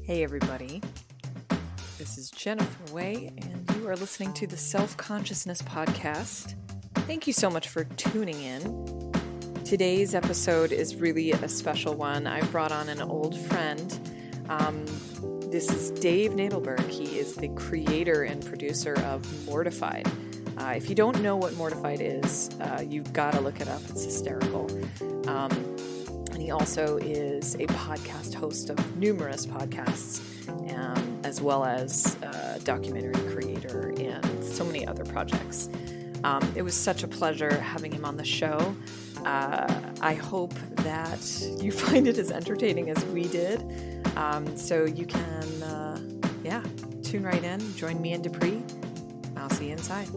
Hey everybody, this is Jennifer Way, and you are listening to the Self-Consciousness Podcast. Thank you so much for tuning in. Today's episode is really a special one. I brought on an old friend. This is Dave Nadelberg. He is the creator and producer of Mortified. If you don't know what Mortified is, you've got to look it up. It's hysterical. And he also is a podcast host of numerous podcasts, as well as a documentary creator and so many other projects. It was such a pleasure having him on the show. I hope that you find it as entertaining as we did. So you can, tune right in. Join me and Dupree. I'll see you inside.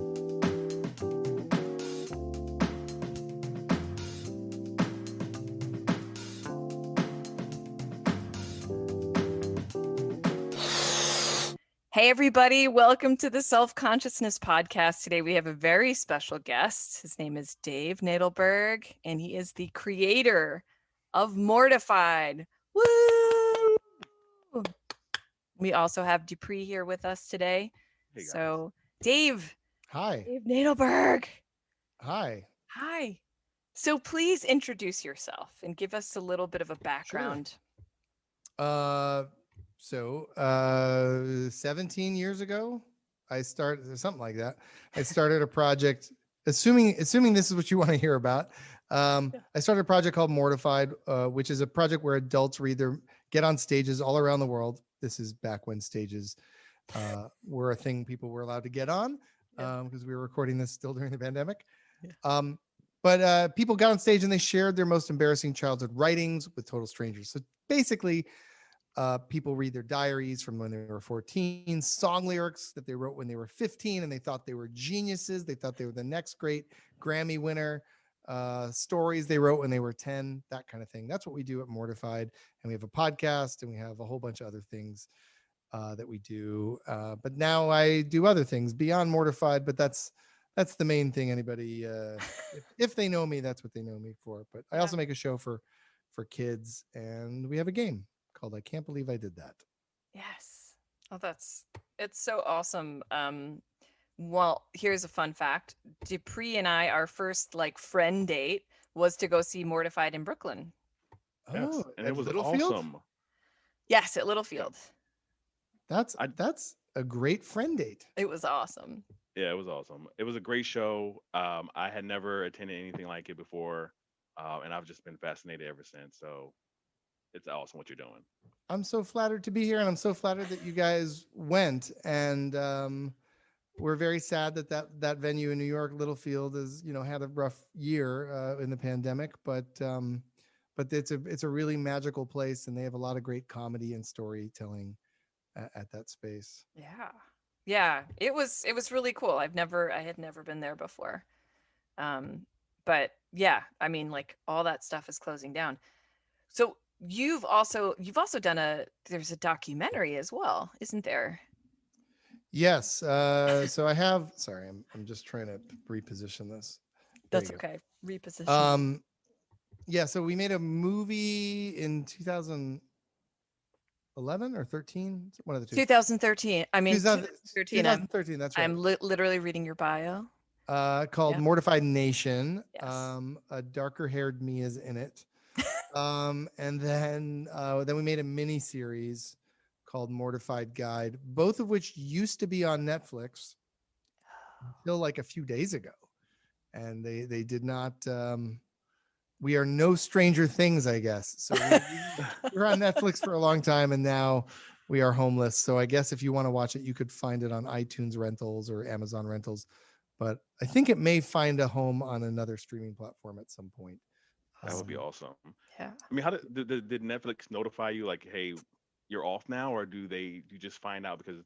Hey, everybody. Welcome to the Self-Consciousness Podcast. Today, we have a very special guest. His name is Dave Nadelberg, and he is the creator of Mortified. Woo! We also have Dupree here with us today. Hey guys. So, Dave. Hi. Dave Nadelberg. Hi. Hi. So, please introduce yourself and give us a little bit of a background. Sure. 17 years ago, I started something like that. I started a project, assuming this is what you want to hear about. I started a project called Mortified, which is a project where adults get on stages all around the world. This is back when stages were a thing people were allowed to get on, because we were recording this still during the pandemic. Yeah. But people got on stage and they shared their most embarrassing childhood writings with total strangers. So basically, people read their diaries from when they were 14, song lyrics that they wrote when they were 15, and they thought they were geniuses. They thought they were the next great Grammy winner. Stories they wrote when they were 10, that kind of thing. That's what we do at Mortified. And we have a podcast and we have a whole bunch of other things that we do. But now I do other things beyond Mortified, but that's the main thing. Anybody, if they know me, that's what they know me for. But I also make a show for kids, and we have a game called I Can't Believe I Did That. Yes. Oh, it's so awesome. Well, here's a fun fact. Dupree and I, our first friend date was to go see Mortified in Brooklyn. Yes. Oh, And it was Littlefield? awesome. Yes, at Littlefield. That's a great friend date. It was awesome. Yeah, it was awesome. It was a great show. I had never attended anything like it before, and I've just been fascinated ever since. So it's awesome what you're doing. I'm so flattered to be here, and I'm so flattered that you guys went. And we're very sad that venue in New York, Littlefield, has had a rough year in the pandemic. But it's a really magical place, and they have a lot of great comedy and storytelling at that space. Yeah. It was really cool. I had never been there before. But yeah, I mean, all that stuff is closing down. So you've also done there's a documentary as well, isn't there? Yes. So I have, sorry, I'm just trying to reposition this. That's okay. Reposition. Yeah. So we made a movie in 2011 or 13, one of the two. 2013. I mean, 2013. 2013. That's right. I'm literally reading your bio. Called Mortified Nation. Yes. A darker haired me is in it. And then we made a mini series called Mortified Guide, both of which used to be on Netflix until a few days ago, and they did not. We are no stranger things, I guess. So we were on Netflix for a long time, and now we are homeless. So I guess if you want to watch it, you could find it on iTunes rentals or Amazon rentals, but I think it may find a home on another streaming platform at some point. That would be awesome. Yeah. I mean, how did Netflix notify you hey, you're off now, or do you just find out because?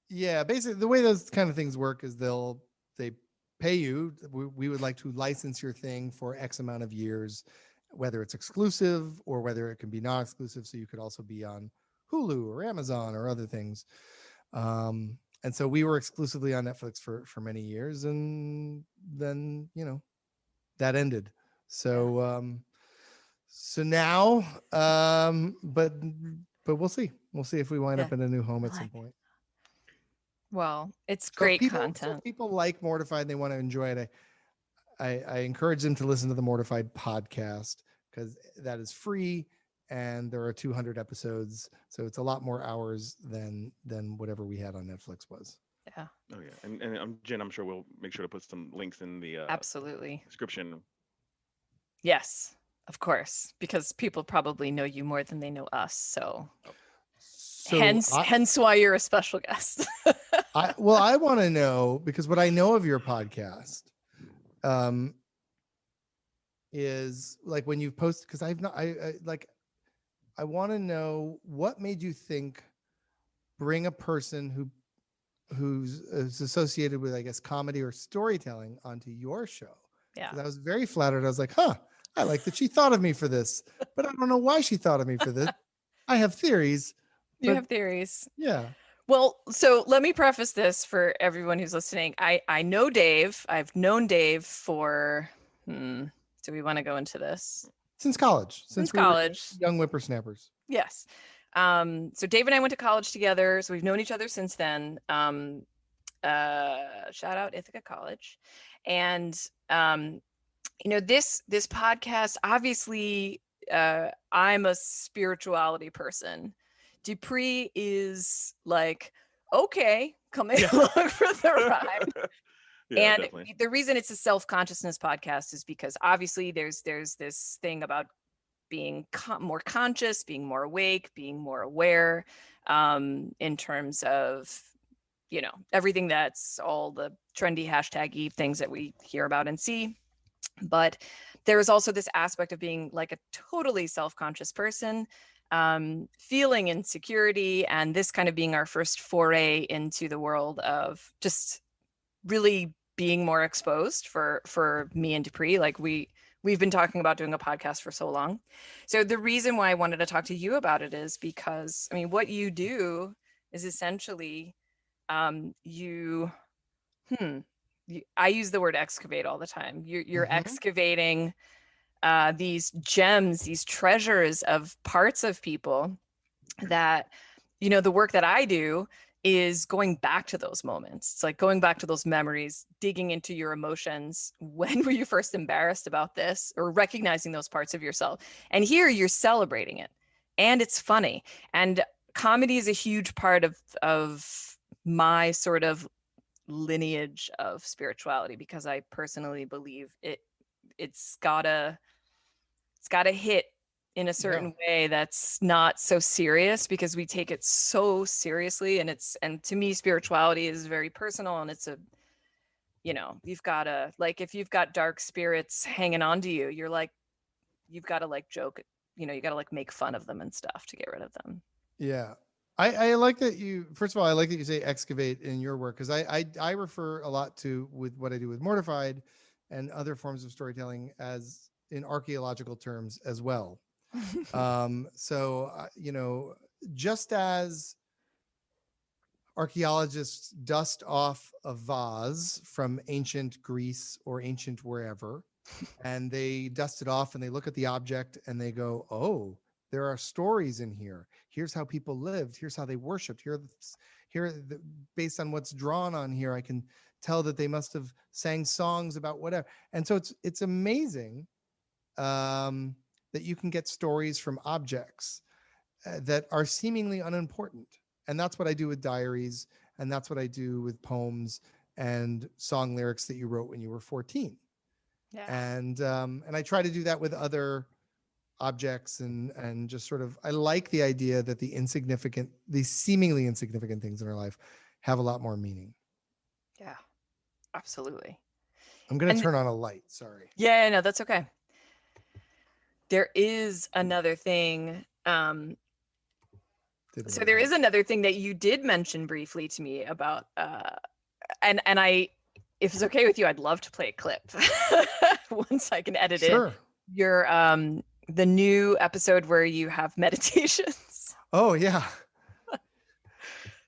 Yeah, basically the way those kind of things work is they pay you. We would like to license your thing for X amount of years, whether it's exclusive or whether it can be non-exclusive. So you could also be on Hulu or Amazon or other things. And so we were exclusively on Netflix for many years, and then that ended. So so now, but we'll see. We'll see if we wind Yeah. up in a new home at I some like point. Well, it's So great So content. if people like Mortified and they want to enjoy it, I encourage them to listen to the Mortified podcast because that is free and there are 200 episodes. So it's a lot more hours than whatever we had on Netflix was. Yeah, Oh yeah, and Jen, I'm sure we'll make sure to put some links in the absolutely. description. Yes, of course, because people probably know you more than they know us. So So hence why you're a special guest. I want to know, because what I know of your podcast is like when you post, because I want to know what made you think bring a person who's associated with, I guess, comedy or storytelling onto your show. Yeah. 'Cause I was very flattered. I was like, I like that she thought of me for this, but I don't know why she thought of me for this. I have theories. You but have theories. Yeah. Well, so let me preface this for everyone who's listening. I know Dave. I've known Dave for, do we want to go into this? Since college. Since we were college. young whippersnappers. Yes. So Dave and I went to college together. So we've known each other since then. Shout out Ithaca College. And, this podcast, obviously, I'm a spirituality person. Dupree is like, okay, coming along for the ride. Yeah, And definitely. the reason it's a self-consciousness podcast is because obviously there's this thing about being more conscious, being more awake, being more aware, in terms of, everything that's all the trendy hashtaggy things that we hear about and see. But there is also this aspect of being like a totally self-conscious person, feeling insecurity, and this kind of being our first foray into the world of just really being more exposed for me and Dupree. Like we've been talking about doing a podcast for so long. So the reason why I wanted to talk to you about it is because, what you do is essentially, I use the word excavate all the time. You're excavating these gems, these treasures of parts of people that, the work that I do is going back to those moments. It's like going back to those memories, digging into your emotions. When were you first embarrassed about this, or recognizing those parts of yourself? And here you're celebrating it, and it's funny. And comedy is a huge part of my sort of lineage of spirituality, because I personally believe it's gotta hit in a certain way that's not so serious, because we take it so seriously. And to me, spirituality is very personal, and it's you've gotta, like, if you've got dark spirits hanging on to you, you're like, you've got to like joke, you got to like make fun of them and stuff to get rid of them. Yeah. I like that first of all, I like that you say excavate in your work, because I refer a lot to, with what I do with Mortified and other forms of storytelling, as in archaeological terms as well. Just as archaeologists dust off a vase from ancient Greece or ancient wherever, and they dust it off and they look at the object and they go, oh, there are stories in here. Here's how people lived. Here's how they worshiped. Based on what's drawn on here, I can tell that they must have sang songs about whatever. And so it's amazing that you can get stories from objects that are seemingly unimportant. And that's what I do with diaries. And that's what I do with poems and song lyrics that you wrote when you were 14. Yeah. And I try to do that with other objects, and just sort of, I like the idea that these seemingly insignificant things in our life have a lot more meaning. Yeah, absolutely. I'm going to turn on a light. Sorry. Yeah, no, that's okay. There is another thing. There is another thing that you did mention briefly to me about, and I, if it's okay with you, I'd love to play a clip once I can edit it. Your the new episode where you have meditations. Oh yeah.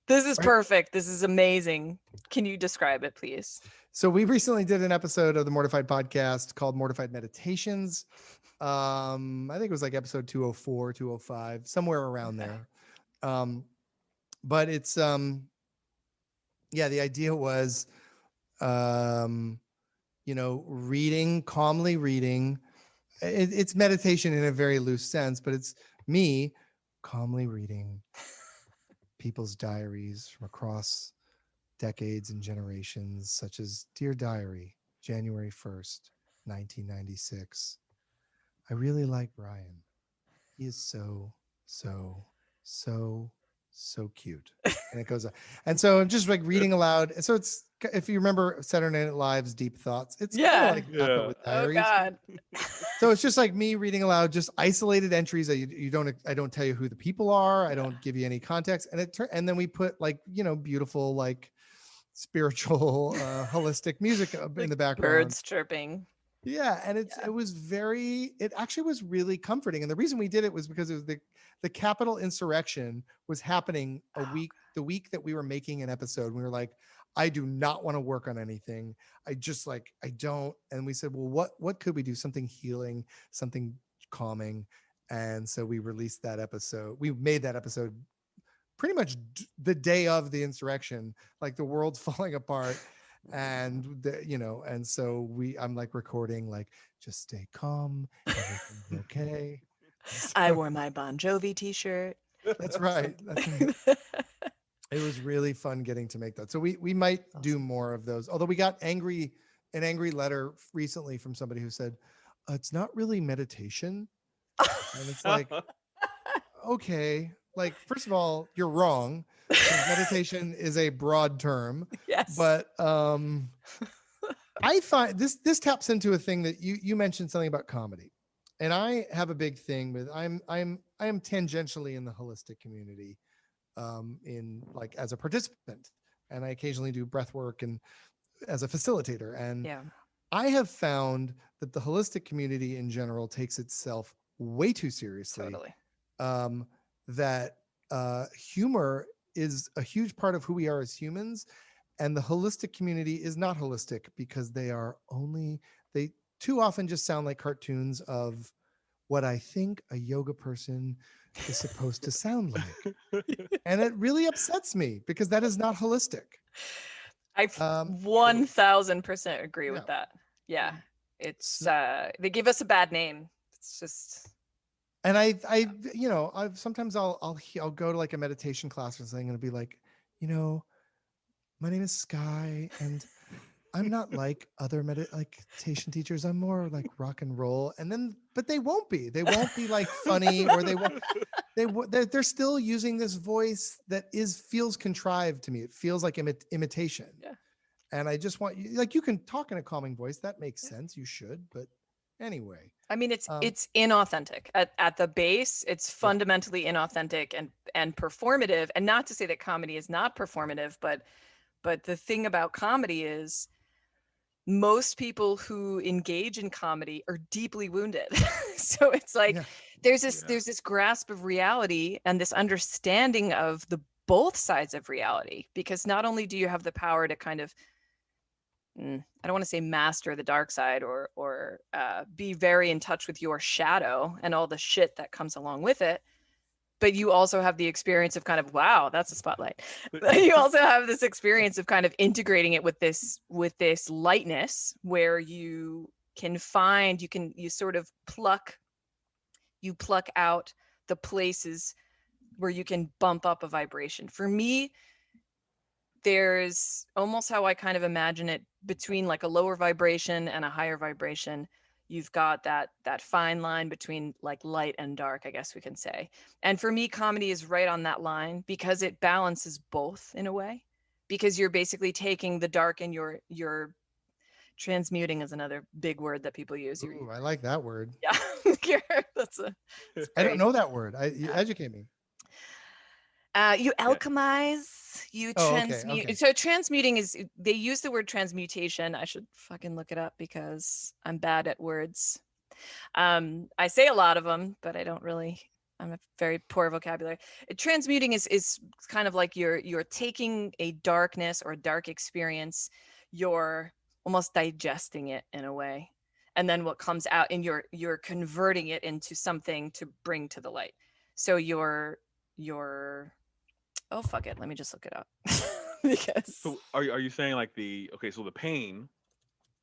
This is perfect. This is amazing. Can you describe it, please? So we recently did an episode of the Mortified podcast called Mortified Meditations. I think it was like episode 204, 205, somewhere around there. But it's yeah, the idea was calmly reading. It's meditation in a very loose sense, but it's me calmly reading people's diaries from across decades and generations, such as Dear Diary, January 1st, 1996. I really like Brian. He is so cute. And it goes on. And so I'm just like reading aloud. And so it's, if you remember Saturday Night Live's Deep Thoughts, it's kind of like that, but with diaries. Oh God. So it's just like me reading aloud, just isolated entries that I don't tell you who the people are. I don't give you any context. And then we put like, beautiful, like spiritual, holistic music in the background. Birds chirping. Yeah. And it actually was really comforting. And the reason we did it was because it was the Capitol insurrection was happening the week that we were making an episode. We were like, I do not want to work on anything. I don't. And we said, well, what could we do? Something healing, something calming. And so we released that episode. We made that episode pretty much the day of the insurrection, like the world's falling apart. And and so I'm like recording, like, just stay calm, everything's okay. So, I wore my Bon Jovi t-shirt. That's right. It was really fun getting to make that. So we might do more of those. Although we got an angry letter recently from somebody who said, it's not really meditation. And it's like, okay, like, first of all, you're wrong. Meditation is a broad term. Yes. But I find this taps into a thing that you mentioned, something about comedy. And I have a big thing with I am tangentially in the holistic community, in like as a participant, and I occasionally do breath work and as a facilitator. And I have found that the holistic community in general takes itself way too seriously. Totally. That humor is a huge part of who we are as humans, and the holistic community is not holistic because they too often just sound like cartoons of what I think a yoga person is supposed to sound like. And it really upsets me because that is not holistic. I 1000% agree with that. Yeah. It's they give us a bad name. It's just. And I sometimes I'll go to like a meditation class or something and be like, my name is Sky and I'm not like other meditation teachers. I'm more like rock and roll. And then, but they won't be like funny, or they're still using this voice that feels contrived to me. It feels like imitation. Yeah. And I just want you, like, you can talk in a calming voice. That makes sense. You should, but anyway. I mean, it's inauthentic at the base. It's fundamentally inauthentic and performative. And not to say that comedy is not performative, but the thing about comedy is most people who engage in comedy are deeply wounded. So it's like there's this grasp of reality and this understanding of the both sides of reality, because not only do you have the power to kind of I don't want to say master the dark side or be very in touch with your shadow and all the shit that comes along with it, but you also have the experience of kind of, wow, that's a spotlight. You also have this experience of kind of integrating it with this lightness, where you sort of pluck out the places where you can bump up a vibration. For me, there's almost how I kind of imagine it, between like a lower vibration and a higher vibration. You've got that fine line between like light and dark, I guess we can say. And for me, comedy is right on that line because it balances both in a way, because you're basically taking the dark and you're transmuting is another big word that people use. Ooh, I like that word. Yeah. I don't know that word. You educate me. You alchemize, you transmute. Okay. So transmuting is, they use the word transmutation. I should fucking look it up because I'm bad at words. I say a lot of them, but I'm a very poor vocabulary. Transmuting is kind of like you're taking a darkness or a dark experience, you're almost digesting it in a way. And then what comes out, and you're converting it into something to bring to the light. So you're oh, fuck it. Let me just look it up. Because So are you saying like so the pain,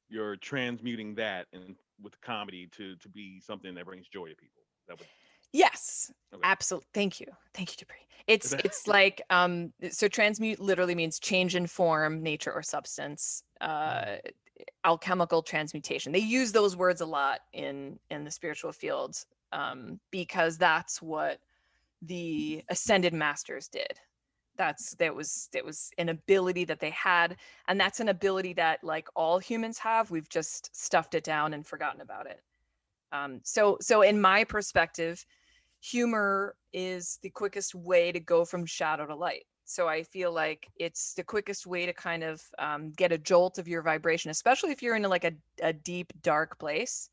you're transmuting that and with comedy to be something that brings joy to people? That would yes, okay. absolutely. Thank you, Dupree. It's like so transmute literally means change in form, nature, or substance. Alchemical transmutation. They use those words a lot in the spiritual fields because that's what the ascended masters did. That was an ability that they had, and that's an ability that like all humans have. We've just stuffed it down and forgotten about it. So in my perspective, humor is the quickest way to go from shadow to light. So I feel like it's the quickest way to kind of get a jolt of your vibration, especially if you're in like a deep, dark place.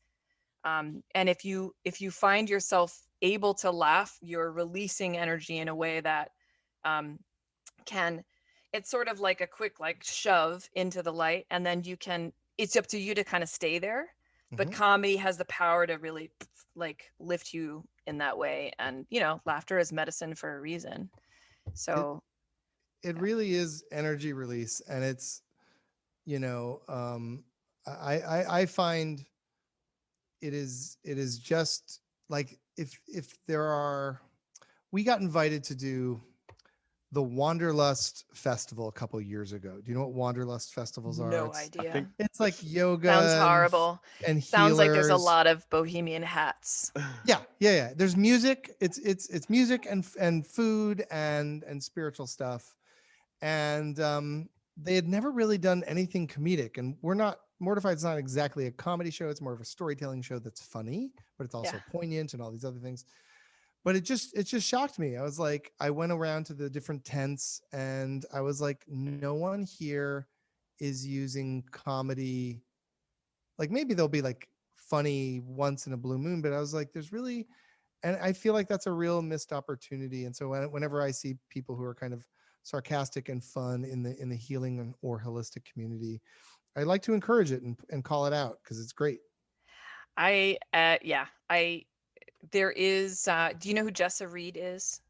And if you find yourself able to laugh, you're releasing energy in a way that it's sort of like a quick like shove into the light, and then it's up to you to kind of stay there. But comedy has the power to really like lift you in that way. And laughter is medicine for a reason. So it really is energy release, and it's I find it is just like if we got invited to do the Wanderlust Festival a couple years ago. Do you know what Wanderlust festivals are? No idea. It's like yoga. Sounds horrible. And sounds like there's a healers. lot of bohemian hats. Yeah. There's music. It's music and food and spiritual stuff. And they had never really done anything comedic. And Mortified's not exactly a comedy show. It's more of a storytelling show that's funny, but it's also poignant and all these other things. But it just shocked me. I was like, I went around to the different tents and I was like, no one here is using comedy. Like maybe they'll be like funny once in a blue moon, but I was like, and I feel like that's a real missed opportunity. And so whenever I see people who are kind of sarcastic and fun in the healing or holistic community, I like to encourage it and call it out because it's great. There is, do you know who Jessa Reed is?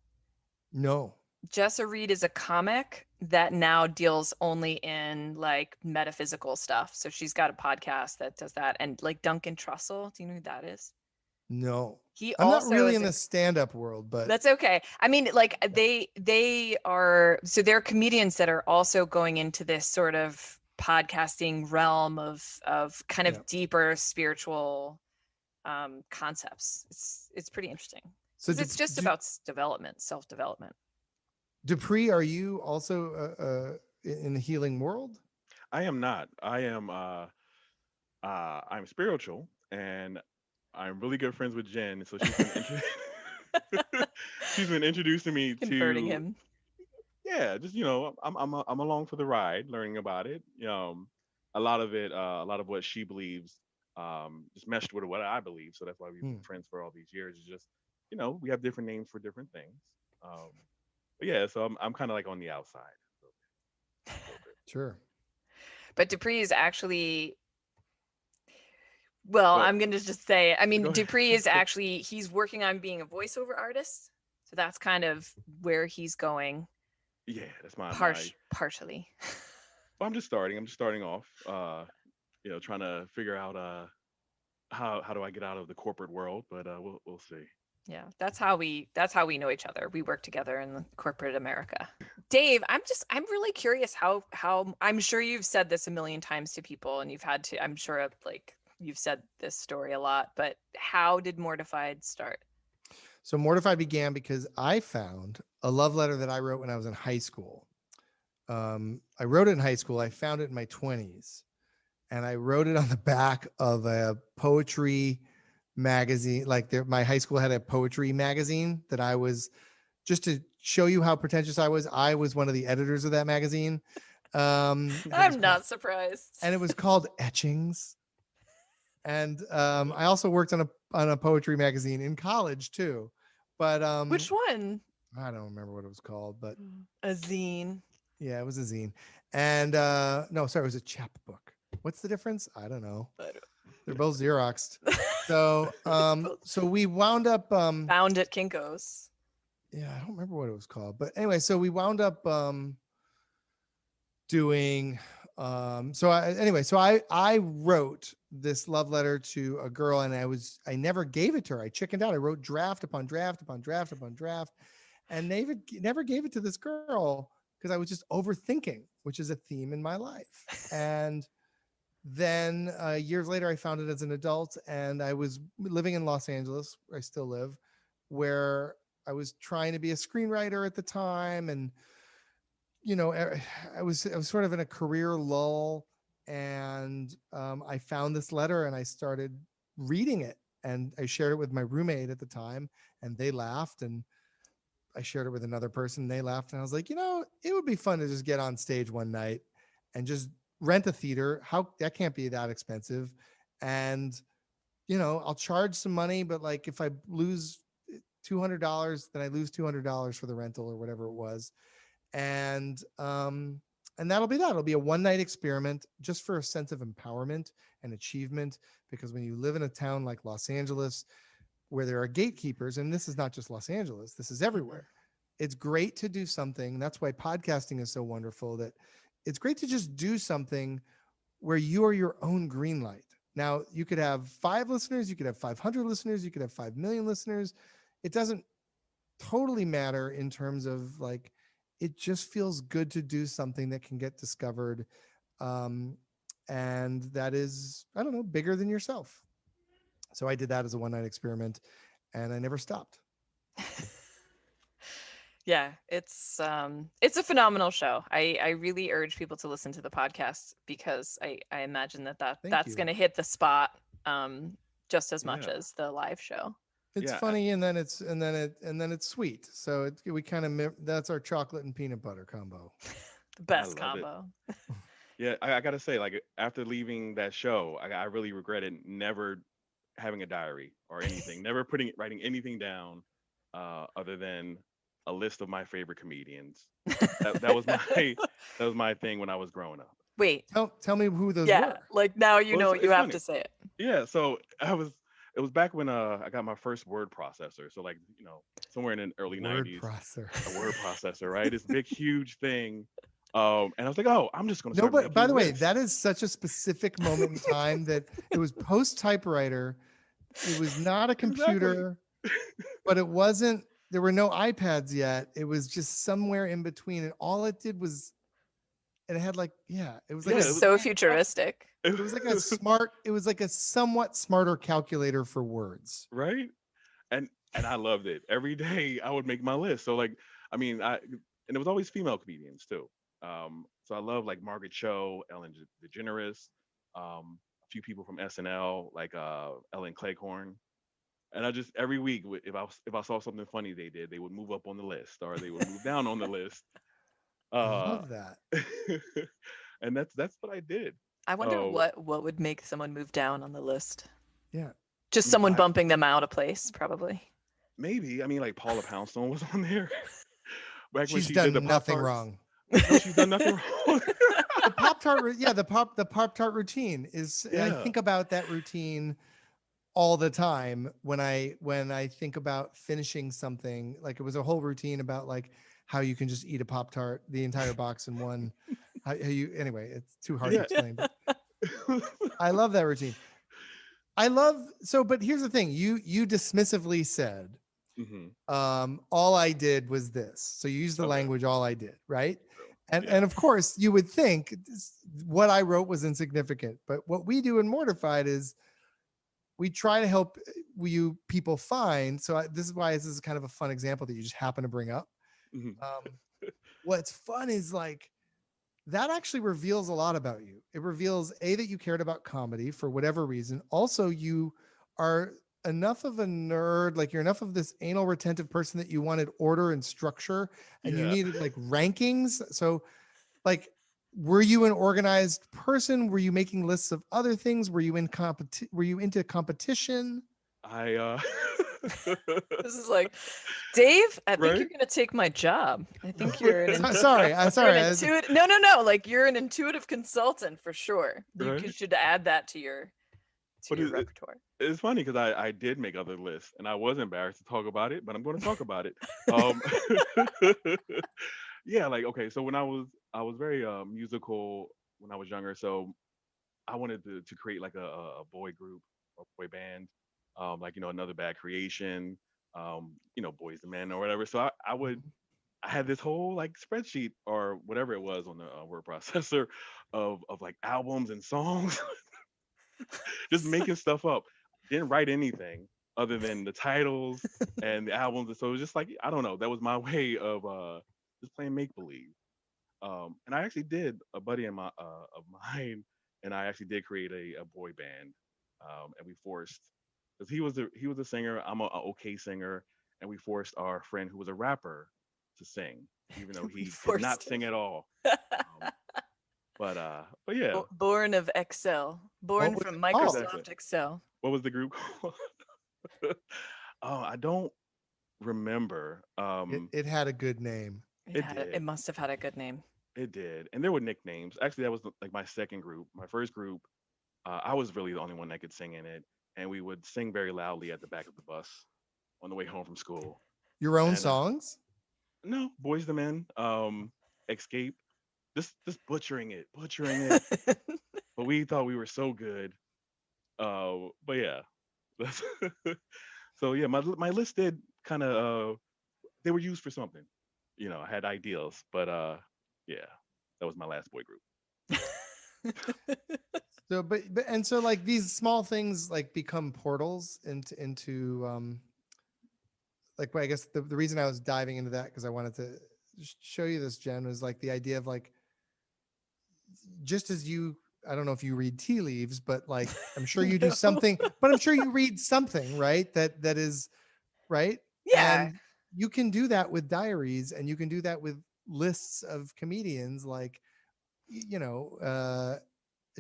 No. Jessa Reed is a comic that now deals only in like metaphysical stuff. So she's got a podcast that does that. And like Duncan Trussell, do you know who that is? No. I'm not really in the stand-up world, but that's okay. I mean, like they're comedians that are also going into this sort of podcasting realm of kind of deeper spiritual concepts. It's pretty interesting. So it's just about self-development. Dupree, are you also in the healing world? I am not. I am I'm spiritual, and I'm really good friends with Jen. So she's been introducing me converting to him. Yeah, just I'm along for the ride, learning about it. A lot of what she believes just meshed with what I believe. So that's why we've been friends for all these years. It's just, we have different names for different things. But yeah, so I'm kind of like on the outside. Sure. But Dupree is actually, I'm going to just say, I mean, Dupree is actually, he's working on being a voiceover artist. So that's kind of where he's going. Yeah, that's my partially. Well, I'm just starting off, trying to figure out how do I get out of the corporate world, but we'll see. Yeah, that's how we know each other. We work together in corporate America. Dave, I'm really curious how I'm sure you've said this a million times to people, and I'm sure like you've said this story a lot, but how did Mortified start? So Mortified began because I found a love letter that I wrote when I was in high school. I wrote it in high school. I found it in my 20s, and I wrote it on the back of a poetry magazine. Like my high school had a poetry magazine that I was, just to show you how pretentious I was one of the editors of that magazine. I'm not surprised. And it was called Etchings. And I also worked on a poetry magazine in college too. But which one? I don't remember what it was called, but a zine. Yeah, it was a zine. And no, sorry, it was a chapbook. What's the difference? I don't know. They're both Xeroxed. So so we wound up found at Kinko's. yeah, I don't remember what it was called, but anyway, so we wound up doing so I wrote this love letter to a girl, and I never gave it to her. I chickened out. I wrote draft upon draft upon draft upon draft, and never gave it to this girl because I was just overthinking, which is a theme in my life. And then years later, I found it as an adult, and I was living in Los Angeles, where I still live, where I was trying to be a screenwriter at the time, and I was sort of in a career lull, and I found this letter and I started reading it, and I shared it with my roommate at the time, and they laughed, and I shared it with another person, and they laughed, and I was like, it would be fun to just get on stage one night and just rent a theater. That can't be that expensive, and I'll charge some money, but like if I lose $200, then I lose $200 for the rental or whatever it was. And that'll be that. It'll be a one-night experiment just for a sense of empowerment and achievement, because when you live in a town like Los Angeles, where there are gatekeepers, and this is not just Los Angeles, this is everywhere, it's great to do something. That's why podcasting is so wonderful, that it's great to just do something where you are your own green light. Now, you could have 5 listeners, you could have 500 listeners, you could have 5 million listeners. It doesn't totally matter in terms of like, it just feels good to do something that can get discovered. And that is, I don't know, bigger than yourself. So I did that as a one-night experiment, and I never stopped. Yeah, it's a phenomenal show. I really urge people to listen to the podcast, because I imagine that's going to hit the spot just as much as the live show. It's funny, and then it's sweet. So we kind of that's our chocolate and peanut butter combo. The best combo. Yeah, I gotta say, like after leaving that show, I really regretted never having a diary or anything, never writing anything down, other than a list of my favorite comedians. That was my thing when I was growing up. Wait, tell me who those were. Like now you have funny to say it. Yeah, so it was back when I got my first word processor. So like, somewhere in the early 90s. A word processor, right? It's a big, huge thing. And I was like, oh, I'm just going to start making by the way, lists. that is such a specific moment in time that it was post typewriter. It was not a computer, but it wasn't, there were no iPads yet. It was just somewhere in between. And all it did was, and it had like, it was like, it was so futuristic. It was like a somewhat smarter calculator for words. Right. And I loved it. Every day I would make my list. So like, and it was always female comedians too. So I love like Margaret Cho, Ellen DeGeneres, a few people from SNL, like Ellen Cleghorn. And I just, every week, if I saw something funny they did, they would move up on the list, or they would move down on the list. I love that. And that's what I did. I wonder what would make someone move down on the list. Yeah. Just someone bumping them out of place, probably. Maybe. I mean, like Paula Poundstone was on there. She's done nothing wrong. No, she's done nothing wrong. The Pop-Tart, the Pop-Tart routine is, I think about that routine all the time when I think about finishing something. Like, it was a whole routine about like how you can just eat a Pop-Tart, the entire box in one. Anyway, it's too hard to explain. But I love that routine. But here's the thing, you dismissively said, all I did was this. So you used the language, all I did, right? And of course you would think what I wrote was insignificant, but what we do in Mortified is we try to help you people find. So this is why this is kind of a fun example that you just happen to bring up. What's fun is like, that actually reveals a lot about you. It reveals that you cared about comedy for whatever reason. Also, you are enough of a nerd, like you're enough of this anal retentive person that you wanted order and structure, and you needed like rankings. So like, were you an organized person? Were you making lists of other things? Were you into competition? This is like, Dave, I think you're gonna take my job. I think you're an sorry. No. Like, you're an intuitive consultant for sure. You should add that to your to your repertoire. It's funny because I did make other lists and I was embarrassed to talk about it, but I'm going to talk about it. Um, yeah, like okay, so when I was very musical when I was younger, so I wanted to create like a boy group or boy band, like another bad creation, Boys the Men or whatever. So I had this whole like spreadsheet or whatever it was on the word processor of like albums and songs, just making stuff up. Didn't write anything other than the titles and the albums. And so it was just like I don't know. That was my way of just playing make believe. And I actually did a buddy of mine, and I actually did create a boy band, and we forced because he was a singer. I'm a okay singer, and we forced our friend who was a rapper to sing, even though he could not sing at all. But yeah. Born of Excel, born from Microsoft Excel. What was the group called? Oh, I don't remember. It had a good name. It must have had a good name. It did, and there were nicknames. Actually, that was like my second group. My first group, I was really the only one that could sing in it, and we would sing very loudly at the back of the bus on the way home from school. Your own songs? No, Boys the Men, Escape, just butchering it. But we thought we were so good. But yeah, so yeah, my list did kind of they were used for something. I had ideals, but yeah, that was my last boy group. So, but so like these small things like become portals into like, I guess the reason I was diving into that because I wanted to show you this, Jen, was like the idea of like, just as I don't know if you read tea leaves, but like, I'm sure you do something, but I'm sure you read something, right? That is right. Yeah. And you can do that with diaries, and you can do that with lists of comedians, like,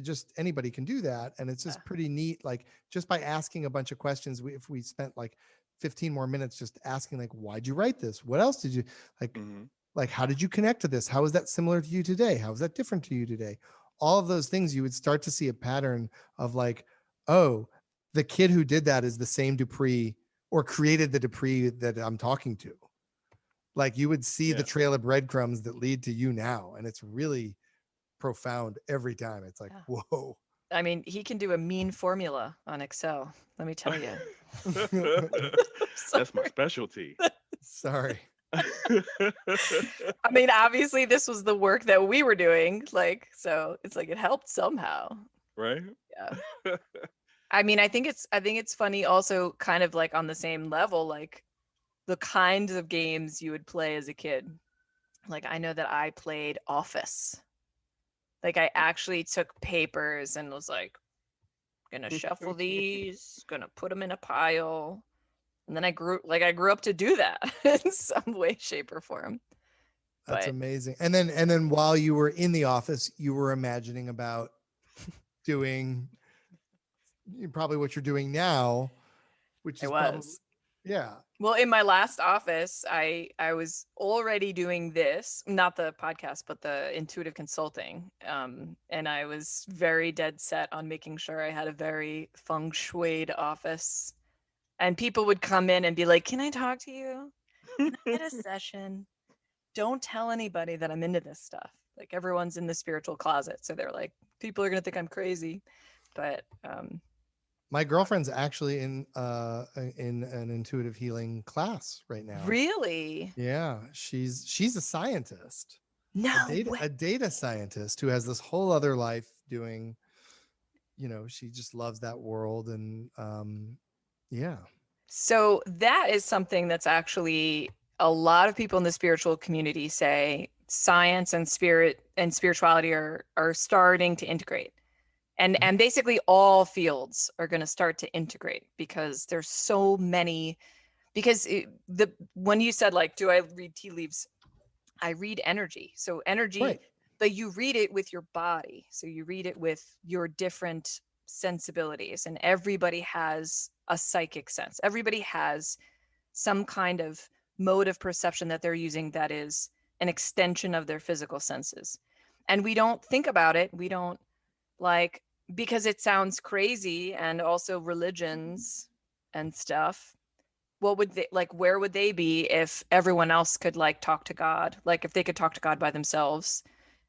just anybody can do that. And it's just pretty neat. Like just by asking a bunch of questions, if we spent like 15 more minutes just asking, like, why'd you write this? What else did you like? Mm-hmm. Like, how did you connect to this? How is that similar to you today? How is that different to you today? All of those things, you would start to see a pattern of like, oh, the kid who did that is the same Dupree or created the Dupree that I'm talking to. Like you would see the trail of breadcrumbs that lead to you now. And it's really profound every time. It's like, whoa. I mean, he can do a mean formula on Excel. Let me tell you. That's my specialty. Sorry. I mean, obviously this was the work that we were doing. Like, so it's like, it helped somehow. Right. Yeah. I mean, I think it's funny also kind of like on the same level, like the kinds of games you would play as a kid. Like, I know that I played Office. Like, I actually took papers and was like, gonna shuffle these, gonna put them in a pile. And then I grew up to do that in some way, shape, or form. That's amazing. And then while you were in the office, you were imagining about doing probably what you're doing now, which is probably, yeah. Well, in my last office, I was already doing this, not the podcast, but the intuitive consulting. And I was very dead set on making sure I had a very feng shuied office. And people would come in and be like, can I talk to you? Can I get a session? Don't tell anybody that I'm into this stuff. Like, everyone's in the spiritual closet. So they're like, people are going to think I'm crazy. But my girlfriend's actually in an intuitive healing class right now. Really? Yeah. She's a scientist. No, a data scientist who has this whole other life doing, she just loves that world. And yeah. So that is something that's actually a lot of people in the spiritual community say science and spirit and spirituality are starting to integrate. And basically all fields are going to start to integrate because there's so many, when you said like, do I read tea leaves? I read energy. So energy, right. But you read it with your body. So you read it with your different sensibilities, and everybody has a psychic sense. Everybody has some kind of mode of perception that they're using that is an extension of their physical senses. And we don't think about it. We don't because it sounds crazy, and also religions and stuff. What would they like? Where would they be if everyone else could like talk to God? Like if they could talk to God by themselves.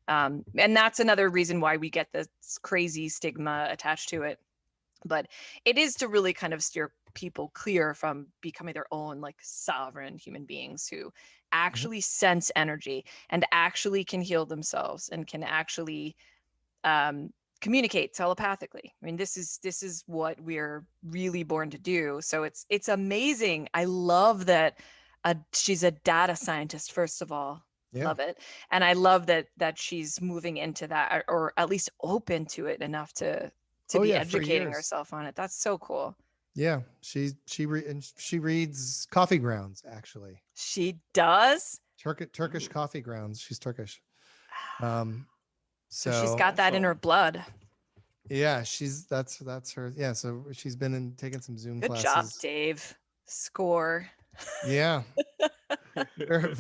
And that's another reason why we get this crazy stigma attached to it. But it is to really kind of steer people clear from becoming their own like sovereign human beings who actually sense energy and actually can heal themselves and can actually communicate telepathically. I mean, this is what we're really born to do. So it's amazing. I love that she's a data scientist, first of all. Yeah. Love it. And I love that she's moving into that, or at least open to it enough to be educating herself on it. That's so cool. Yeah, she reads coffee grounds, actually. She does? Turkish coffee grounds. She's Turkish. So she's got that in her blood. Yeah, that's her. Yeah, so she's been taking some Zoom classes. Good job, Dave. Score. Yeah.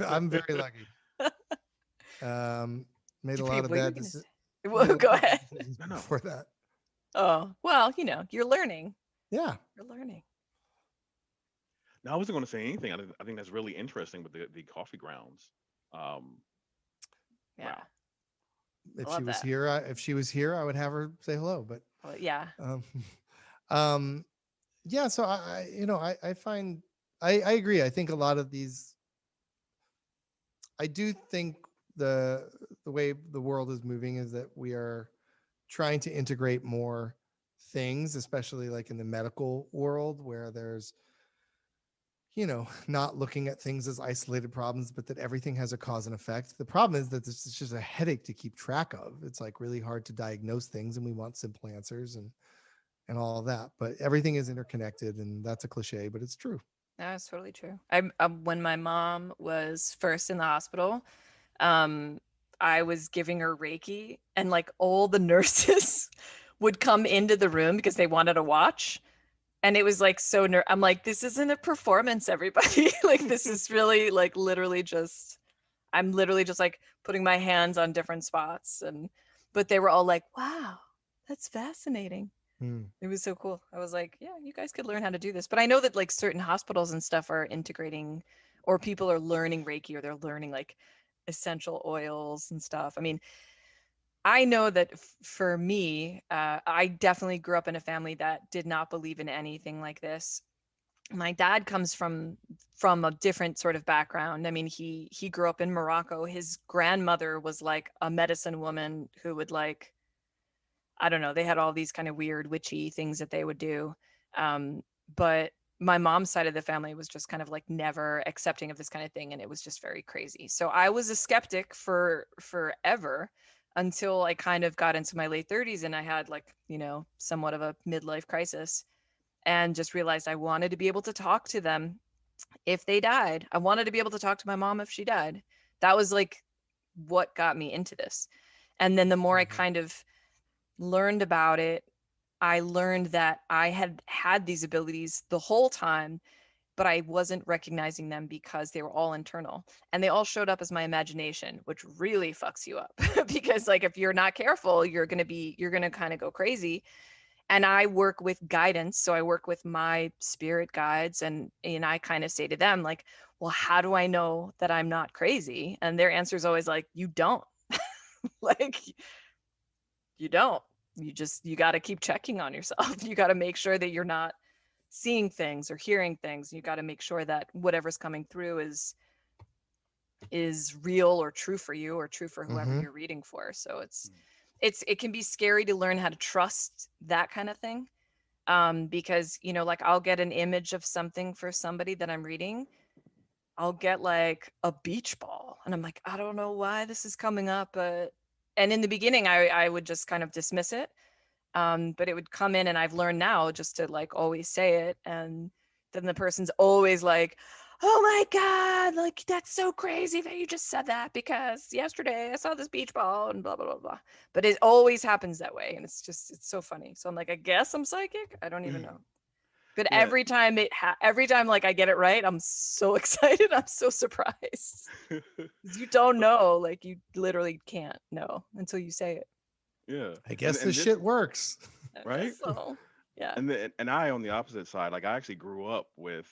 I'm very lucky. Made a lot of bad decisions. Well, go ahead. Before that. Oh, well, you're learning. Yeah. You're learning. No, I wasn't going to say anything. I think that's really interesting with the coffee grounds. Yeah. Wow. If she was here, I would have her say hello. But yeah. Yeah. So I find I agree. I think a lot of these. I do think the way the world is moving is that we are trying to integrate more things, especially like in the medical world, where there's, not looking at things as isolated problems, but that everything has a cause and effect. The problem is that it's just a headache to keep track of. It's like really hard to diagnose things, and we want simple answers and all of that. But everything is interconnected, and that's a cliche, but it's true. That's totally true. When my mom was first in the hospital, I was giving her Reiki, and like all the nurses would come into the room because they wanted to watch. And it was like I'm like, this isn't a performance, everybody. Like, this is really like I'm literally just like putting my hands on different spots. But they were all like, wow, that's fascinating. It was so cool. I was like, yeah, you guys could learn how to do this. But I know that like certain hospitals and stuff are integrating, or people are learning Reiki, or they're learning like essential oils and stuff. I mean, I know that for me, I definitely grew up in a family that did not believe in anything like this. My dad comes from a different sort of background. I mean, he grew up in Morocco. His grandmother was like a medicine woman who would like, I don't know, they had all these kind of weird witchy things that they would do. But my mom's side of the family was just kind of like never accepting of this kind of thing. And it was just very crazy. So I was a skeptic for forever, until I kind of got into my late 30s, and I had like, somewhat of a midlife crisis, and just realized I wanted to be able to talk to them if they died. I wanted to be able to talk to my mom if she died. That was like what got me into this. And then the more I kind of learned about it, I learned that I had these abilities the whole time, but I wasn't recognizing them because they were all internal, and they all showed up as my imagination, which really fucks you up because like, if you're not careful, you're going to kind of go crazy. And I work with guidance. So I work with my spirit guides, and I kind of say to them like, well, how do I know that I'm not crazy? And their answer is always like, you don't. Like, you don't. You got to keep checking on yourself. You got to make sure that you're not seeing things or hearing things. You got to make sure that whatever's coming through is real or true for you, or true for whoever you're reading for. So it can be scary to learn how to trust that kind of thing. Because, like I'll get an image of something for somebody that I'm reading. I'll get like a beach ball, and I'm like, I don't know why this is coming up. And in the beginning, I would just kind of dismiss it. But it would come in, and I've learned now just to like always say it. And then the person's always like, oh my God, like that's so crazy that you just said that, because yesterday I saw this beach ball and blah, blah, blah, blah. But it always happens that way. And it's so funny. So I'm like, I guess I'm psychic. I don't even know. But yeah. every time like I get it right, I'm so excited. I'm so surprised. You don't know, like you literally can't know until you say it. Yeah. I guess And this shit works. I right? guess so. Yeah. And I on the opposite side, like I actually grew up with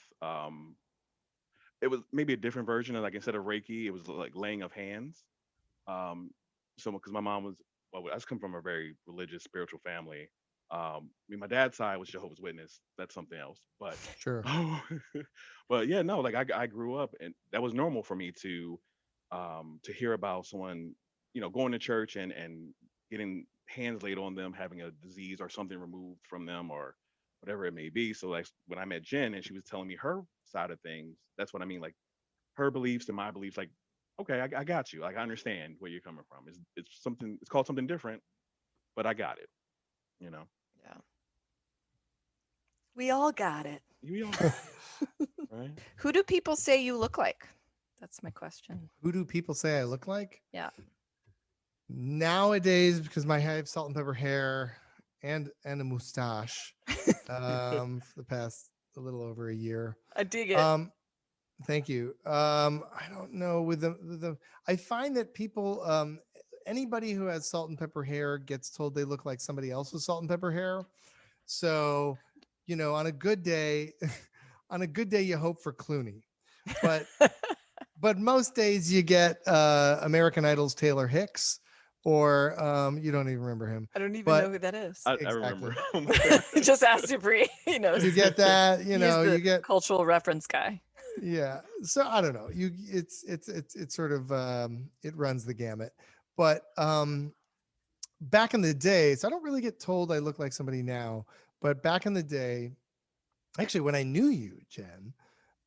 it was maybe a different version of like instead of Reiki, it was like laying of hands. Um, so because my mom was, well, I just come from a very religious, spiritual family. I mean, my dad's side was Jehovah's Witness. That's something else. But, Sure. but yeah, no, like I grew up, and that was normal for me to hear about someone, going to church and getting hands laid on them, having a disease or something removed from them, or whatever it may be. So like when I met Jen and she was telling me her side of things, that's what I mean. Like her beliefs and my beliefs, like, okay, I got you. Like I understand where you're coming from. It's called something different, but I got it. You know. Yeah. We all got it. You all got it, right? Who do people say you look like? That's my question. Who do people say I look like? Yeah. Nowadays, because I have salt and pepper hair and a mustache for the past a little over a year. I dig it. Thank you. I don't know with I find that people anybody who has salt and pepper hair gets told they look like somebody else with salt and pepper hair. So, on a good day, you hope for Clooney, but most days you get American Idol's Taylor Hicks, or you don't even remember him. I don't even know who that is. I remember. Just ask Dupree. He knows. You get that, He's the you get cultural reference guy. Yeah. So I don't know. It's sort of it runs the gamut. But back in the day, so I don't really get told I look like somebody now, but back in the day, actually when I knew you, Jen,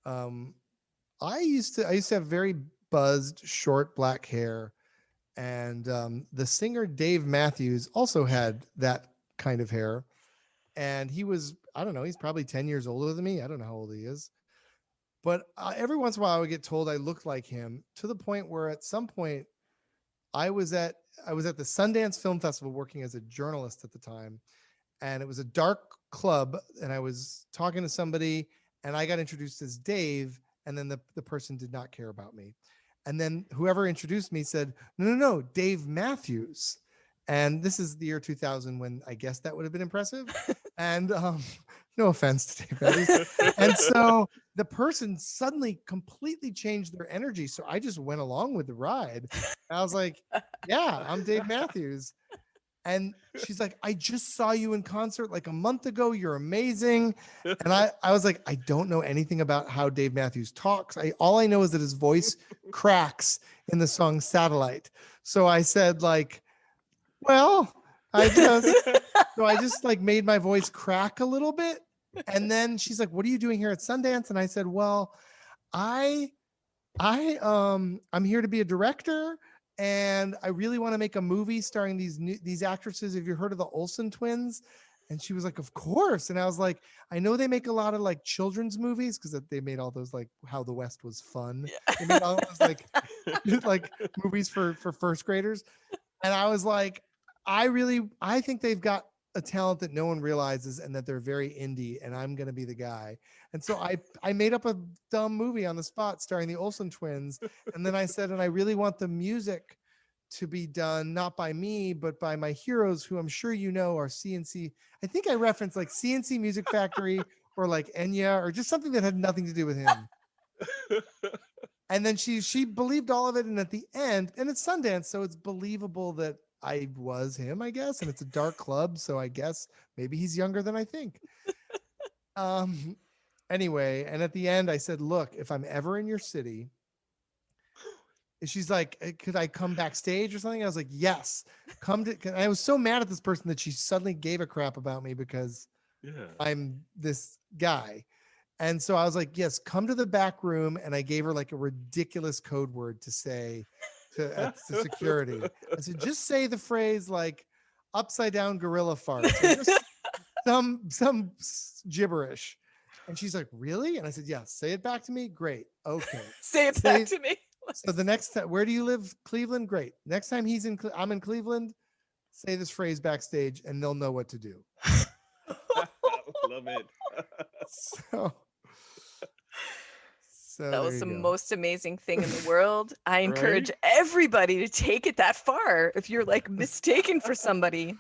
I used to have very buzzed short black hair, and the singer Dave Matthews also had that kind of hair, and he was, I don't know, he's probably 10 years older than me. I don't know how old he is. But every once in a while, I would get told I looked like him, to the point where at some point I was at the Sundance Film Festival working as a journalist at the time. And it was a dark club. And I was talking to somebody and I got introduced as Dave. And then the person did not care about me. And then whoever introduced me said, no, Dave Matthews. And this is the year 2000, when I guess that would have been impressive. And no offense to Dave Matthews. And so the person suddenly completely changed their energy. So I just went along with the ride. I was like, yeah, I'm Dave Matthews. And she's like, I just saw you in concert like a month ago. You're amazing. And I was like, I don't know anything about how Dave Matthews talks. All I know is that his voice cracks in the song Satellite. So I said, like, well, I just like made my voice crack a little bit. And then she's like, what are you doing here at Sundance? And I said, well, I'm here to be a director, and I really want to make a movie starring these actresses. Have you heard of the Olsen Twins? And she was like, of course. And I was like, I know they make a lot of like children's movies, because they made all those like How the West Was Fun. Yeah. They made all those like movies for first graders. And I was like, I think they've got a talent that no one realizes, and that they're very indie, and I'm going to be the guy. And so I made up a dumb movie on the spot starring the Olsen Twins. And then I said, and I really want the music to be done, not by me, but by my heroes, who I'm sure you know are CNC. I think I referenced like CNC Music Factory or like Enya, or just something that had nothing to do with him. And then she believed all of it. And at the end, and it's Sundance, so it's believable that I was him, I guess. And it's a dark club, so I guess maybe he's younger than I think. Anyway, and at the end I said, look, if I'm ever in your city, she's like, could I come backstage or something? I was like, yes, come to. And I was so mad at this person that she suddenly gave a crap about me because I'm this guy. And so I was like, yes, come to the back room. And I gave her like a ridiculous code word to say to security. I said, just say the phrase like upside down gorilla fart. Just some gibberish. And she's like, really? And I said, yeah, say it back to me. Great. Okay. Say it back to me. So the next time, where do you live? Cleveland? Great. Next time I'm in Cleveland, say this phrase backstage and they'll know what to do. Love it. So that was there the you go. most amazing thing in the world. I encourage Right? everybody to take it that far if you're like mistaken for somebody.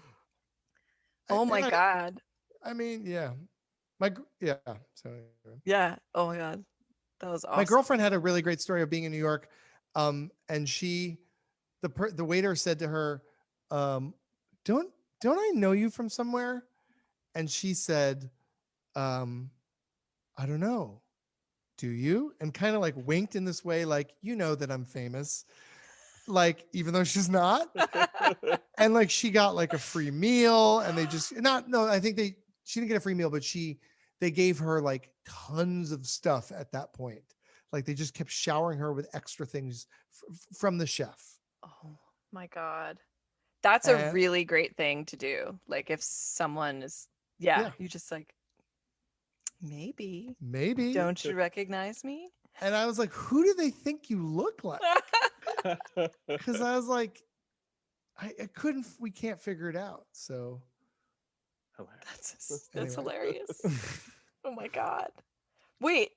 Oh my God. I mean, yeah. So anyway. Yeah. Oh my God. That was My awesome. girlfriend had a really great story of being in New York. And the waiter said to her, don't I know you from somewhere? And she said, I don't know. Do you? And kind of like winked in this way, like, you know that I'm famous. Like, even though she's not. And like she got like a free meal, and they just I think she didn't get a free meal, but they gave her like tons of stuff at that point. Like they just kept showering her with extra things from the chef. Oh my God. That's a And- really great thing to do. Like if someone is, Yeah. you just like, maybe. Maybe. Don't you recognize me? And I was like, who do they think you look like? Because I was like, we can't figure it out. So That's anyway. hilarious. Oh my God. Wait.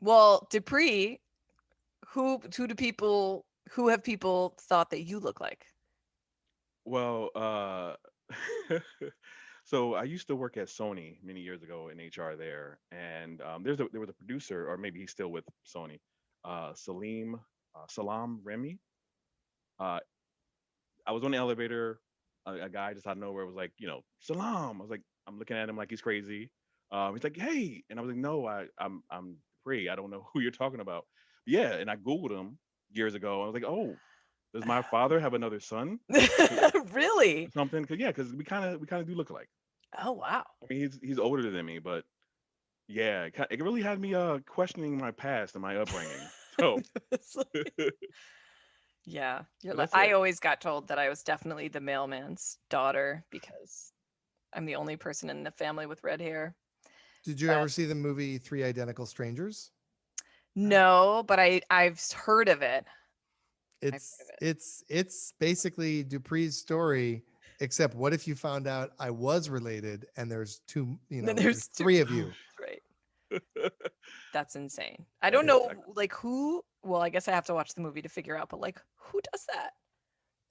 Well, Dupree, who have people thought that you look like? Well, so I used to work at Sony many years ago in HR there, and there was a producer, or maybe he's still with Sony, Salam Remy. I was on the elevator. A guy just out of nowhere was like, Salam. I was like, I'm looking at him like he's crazy. He's like, hey, and I was like, no, I'm free. I don't know who you're talking about. Yeah, and I Googled him years ago. I was like, oh, does my father have another son? Really? Something? Because we kind of do look alike. Oh wow. I mean, he's older than me, but yeah, it really had me questioning my past and my upbringing. So yeah, that's I it. always got told that I was definitely the mailman's daughter because I'm the only person in the family with red hair. Did you ever see the movie 3 Identical Strangers? No, but I've heard of it. It's basically Dupree's story, except what if you found out I was related and there's two, there's 3 of you. Right. That's insane. I don't know like who, well, I guess I have to watch the movie to figure out, but like who does that?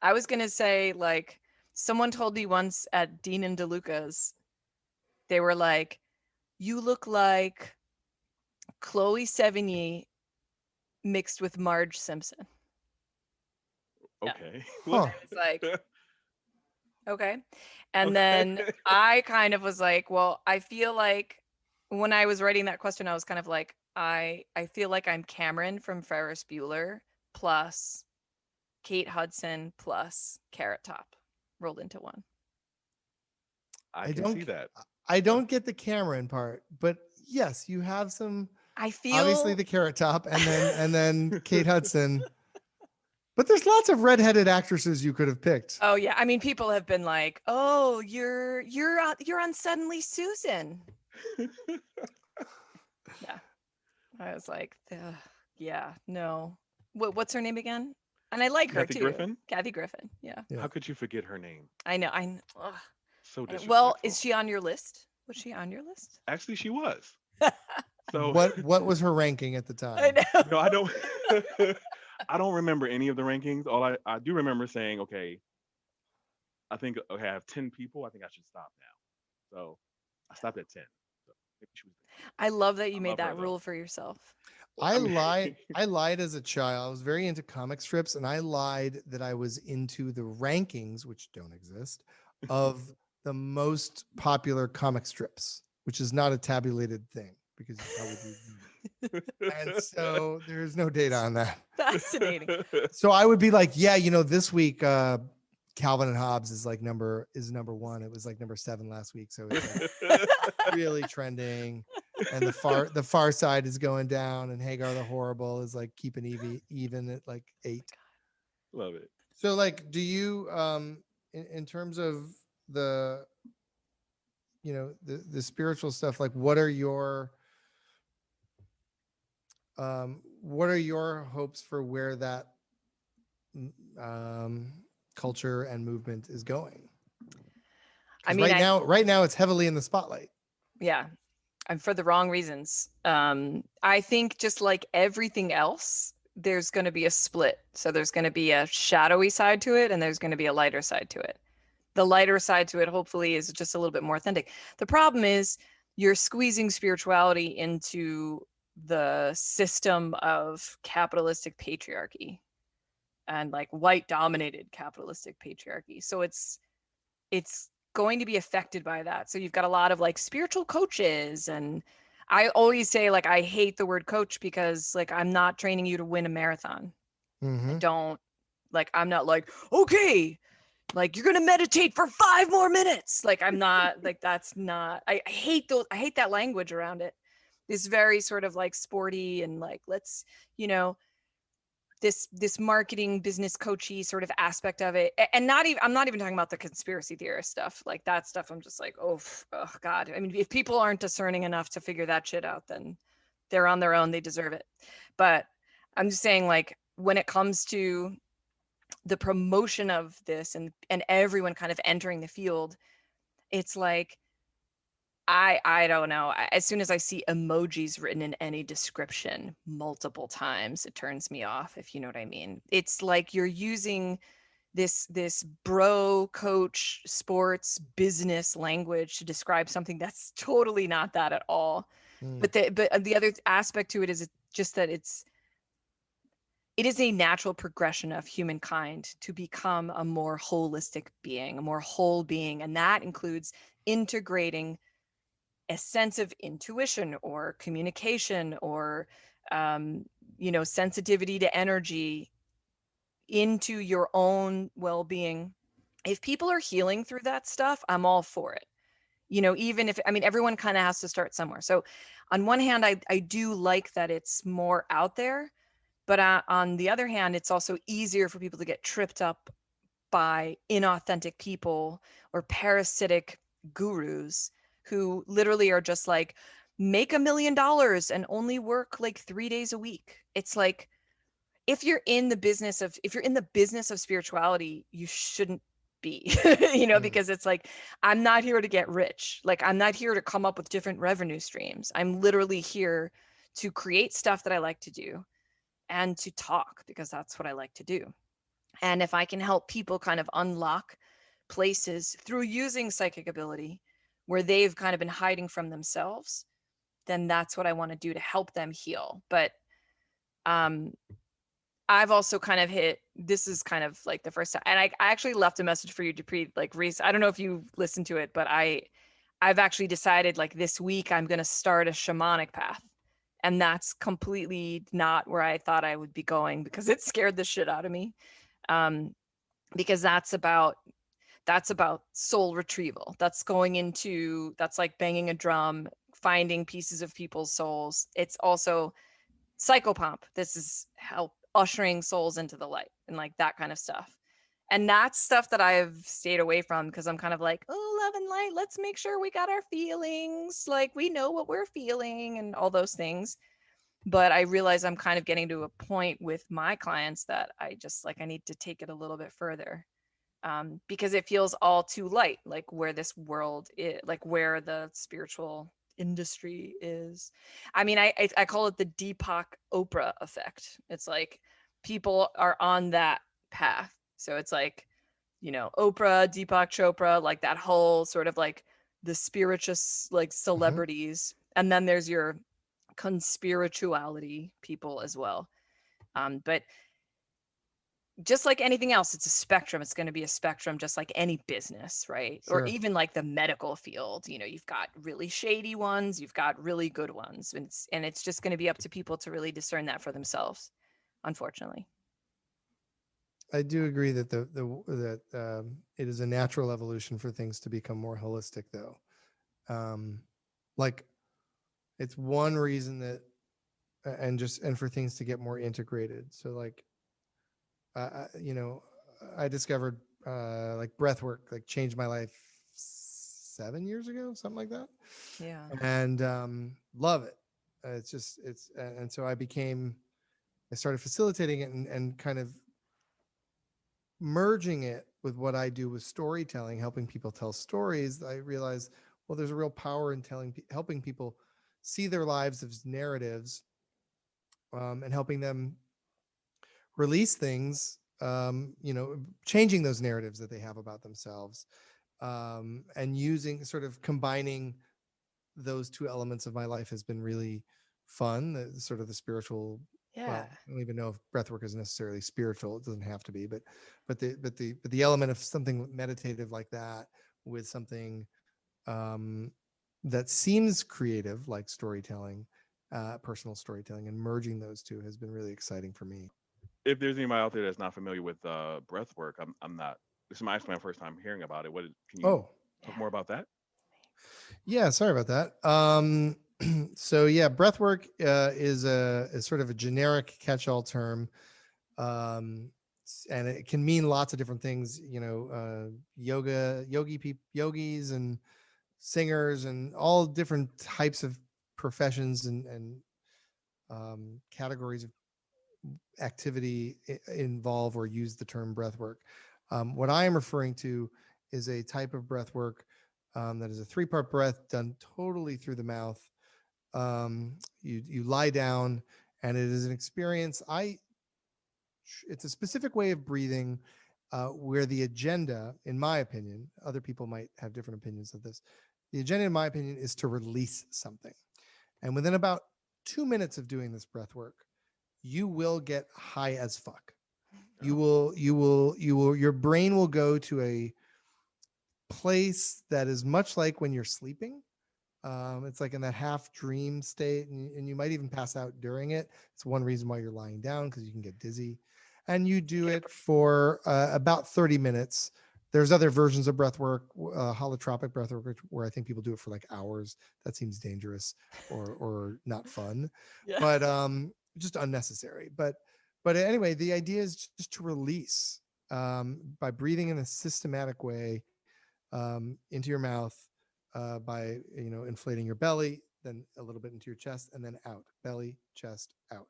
I was going to say like someone told me once at Dean and DeLuca's, they were like, you look like Chloe Sevigny mixed with Marge Simpson. Okay. Huh. I was like, okay. And then I kind of was like, well, I feel like when I was writing that question, I was kind of like, I feel like I'm Cameron from Ferris Bueller plus Kate Hudson plus Carrot Top rolled into one. I can see that. I don't get the Cameron part, but yes, you have some. I feel Obviously the Carrot Top, and then Kate Hudson. But there's lots of redheaded actresses you could have picked. Oh yeah, I mean, people have been like, "Oh, you're on Suddenly Susan." Yeah, I was like, "Yeah, no." What's her name again? And I like her Kathy too. Griffin? Kathy Griffin. Yeah. How could you forget her name? I know. So disrespectful. Well, is she on your list? Was she on your list? Actually, she was. So what was her ranking at the time? I know. No, I don't. I don't remember any of the rankings. All I do remember saying, okay, I have 10 people. I think I should stop now. So I stopped at 10. So maybe she was. I love that you made love that her, though. rule for yourself. I lied as a child. I was very into comic strips, and I lied that I was into the rankings, which don't exist, of the most popular comic strips, which is not a tabulated thing because you probably and so there's no data on that. Fascinating. So I would be like, yeah, this week Calvin and Hobbes is number 1. It was like number 7 last week, so it's like really trending. And the far side is going down, and Hagar the Horrible is like keeping even at like 8. Love it. So like, do you in terms of the the spiritual stuff, like what are your hopes for where that culture and movement is going? I mean, right now it's heavily in the spotlight. Yeah. and for the wrong reasons. I think just like everything else, there's going to be a split. So there's going to be a shadowy side to it, and there's going to be a lighter side to it. The lighter side to it, hopefully, is just a little bit more authentic. The problem is you're squeezing spirituality into the system of capitalistic patriarchy and like white dominated capitalistic patriarchy. So it's going to be affected by that. So you've got a lot of like spiritual coaches, and I always say like I hate the word coach because like I'm not training you to win a marathon. I don't like, I'm not like, okay, like you're gonna meditate for 5 more minutes. Like I'm not like, that's not, I hate those, I hate that language around it. It's very sort of like sporty and like, let's, you know, this marketing business coachy sort of aspect of it. And not even, I'm not even talking about the conspiracy theorist stuff. Like that stuff, I'm just like, oh God. I mean, if people aren't discerning enough to figure that shit out, then they're on their own, they deserve it. But I'm just saying, like, when it comes to the promotion of this and everyone kind of entering the field, it's like, I don't know. As soon as I see emojis written in any description multiple times, it turns me off, if you know what I mean. It's like you're using this bro coach sports business language to describe something that's totally not that at all. But the other aspect to it is just that it is a natural progression of humankind to become a more holistic being, a more whole being, and that includes integrating a sense of intuition or communication or sensitivity to energy into your own well-being. If people are healing through that stuff, I'm all for it. Even if, I mean, everyone kind of has to start somewhere. So on one hand, I do like that it's more out there, but on the other hand, it's also easier for people to get tripped up by inauthentic people or parasitic gurus who literally are just like, make $1 million and only work like 3 days a week. It's like, if you're in the business of spirituality, you shouldn't be, because it's like, I'm not here to get rich. Like, I'm not here to come up with different revenue streams. I'm literally here to create stuff that I like to do and to talk, because that's what I like to do. And if I can help people kind of unlock places through using psychic ability where they've kind of been hiding from themselves, then that's what I want to do to help them heal. But I've also kind of this is kind of like the first time, and I actually left a message for you, Dupree, like Reese. I don't know if you listened to it, but I've actually decided like this week I'm going to start a shamanic path. And that's completely not where I thought I would be going, because it scared the shit out of me. Because that's about soul retrieval. That's like banging a drum, finding pieces of people's souls. It's also psychopomp. This is help ushering souls into the light and like that kind of stuff. And that's stuff that I've stayed away from because I'm kind of like, oh, love and light, let's make sure we got our feelings, like we know what we're feeling and all those things. But I realize I'm kind of getting to a point with my clients that I just like, I need to take it a little bit further, because it feels all too light, like where this world is, like where the spiritual industry is. I mean, I call it the Deepak Oprah effect. It's like people are on that path. So it's like, Oprah, Deepak Chopra, like that whole sort of like the spirituous like celebrities. And then there's your conspirituality people as well. But just like anything else, it's a spectrum. It's going to be a spectrum, just like any business, right? Sure. Or even like the medical field, you've got really shady ones, you've got really good ones. And it's just going to be up to people to really discern that for themselves, unfortunately. I do agree that that it is a natural evolution for things to become more holistic, though. Like it's one reason that, and for things to get more integrated. So like, I discovered like breath work, like changed my life 7 years ago, something like that. Yeah. And love it. And so I started facilitating it and kind of merging it with what I do with storytelling, helping people tell stories. I realized, well, there's a real power in helping people see their lives as narratives, and helping them release things, changing those narratives that they have about themselves, and using, sort of combining those two elements of my life has been really fun. The sort of the spiritual. Yeah. Well, I don't even know if breathwork is necessarily spiritual. It doesn't have to be, but the element of something meditative like that with something that seems creative, like storytelling, personal storytelling, and merging those two has been really exciting for me. If there's anybody out there that's not familiar with breath work, I'm not. This is actually my first time hearing about it. Can you talk more about that? Yeah, sorry about that. So yeah, breathwork is sort of a generic catch-all term, and it can mean lots of different things. Yogis and singers and all different types of professions and categories of activity involve or use the term breathwork. What I am referring to is a type of breathwork that is a 3-part breath done totally through the mouth. You lie down, and it is an experience. It's a specific way of breathing, where the agenda, in my opinion, other people might have different opinions of this. The agenda, in my opinion, is to release something. And within about 2 minutes of doing this breath work, you will get high as fuck. Your brain will go to a place that is much like when you're sleeping. It's like in that half dream state, and you might even pass out during it. It's one reason why you're lying down, because you can get dizzy. And you do it for about 30 minutes. There's other versions of breath work, holotropic breath work, where I think people do it for like hours. That seems dangerous or not fun, but just unnecessary. But anyway, the idea is just to release by breathing in a systematic way into your mouth, by inflating your belly, then a little bit into your chest, and then out. Belly, chest, out.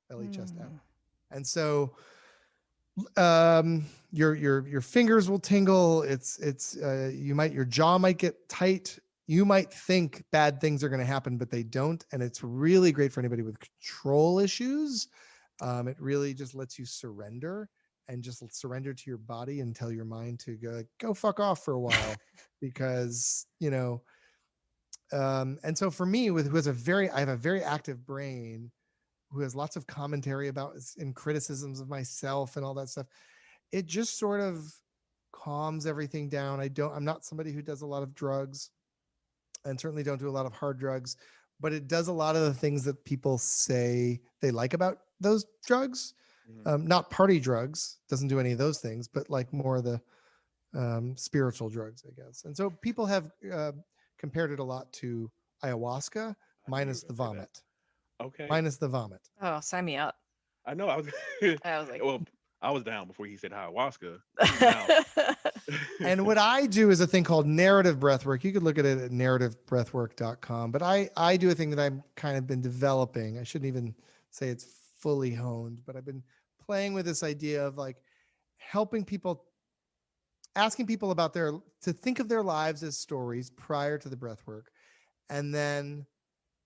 Belly, chest, out. And so your fingers will tingle. Your jaw might get tight. You might think bad things are going to happen, but they don't. And it's really great for anybody with control issues. It really just lets you surrender and just surrender to your body and tell your mind to go fuck off for a while, because and so for me, I have a very active brain who has lots of commentary about and criticisms of myself and all that stuff. It just sort of calms everything down. I'm not somebody who does a lot of drugs, and certainly don't do a lot of hard drugs, but it does a lot of the things that people say they like about those drugs. Not party drugs, doesn't do any of those things, but like more of the spiritual drugs, I guess. And so people have compared it a lot to ayahuasca, minus the vomit. Okay. Minus the vomit. Oh, sign me up. I know. I was like, well, I was down before he said ayahuasca. And what I do is a thing called narrative breathwork. You could look at it at narrativebreathwork.com. But I do a thing that I've kind of been developing. I shouldn't even say it's fully honed, but I've been playing with this idea of like helping people, asking people to think of their lives as stories prior to the breathwork. And then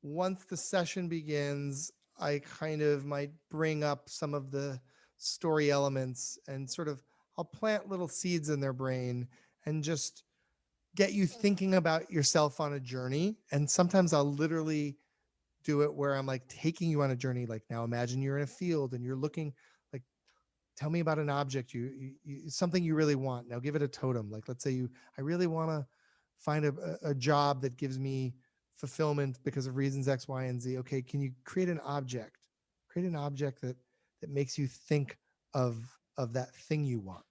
once the session begins, I kind of might bring up some of the story elements and sort of, I'll plant little seeds in their brain and just get you thinking about yourself on a journey. And sometimes I'll literally do it where I'm like taking you on a journey. Like, now imagine you're in a field and you're looking, like, tell me about an object, something you really want. Now give it a totem. Like, let's say I really want to find a job that gives me fulfillment because of reasons X, Y, and Z. Okay, can you create an object that makes you think of that thing you want?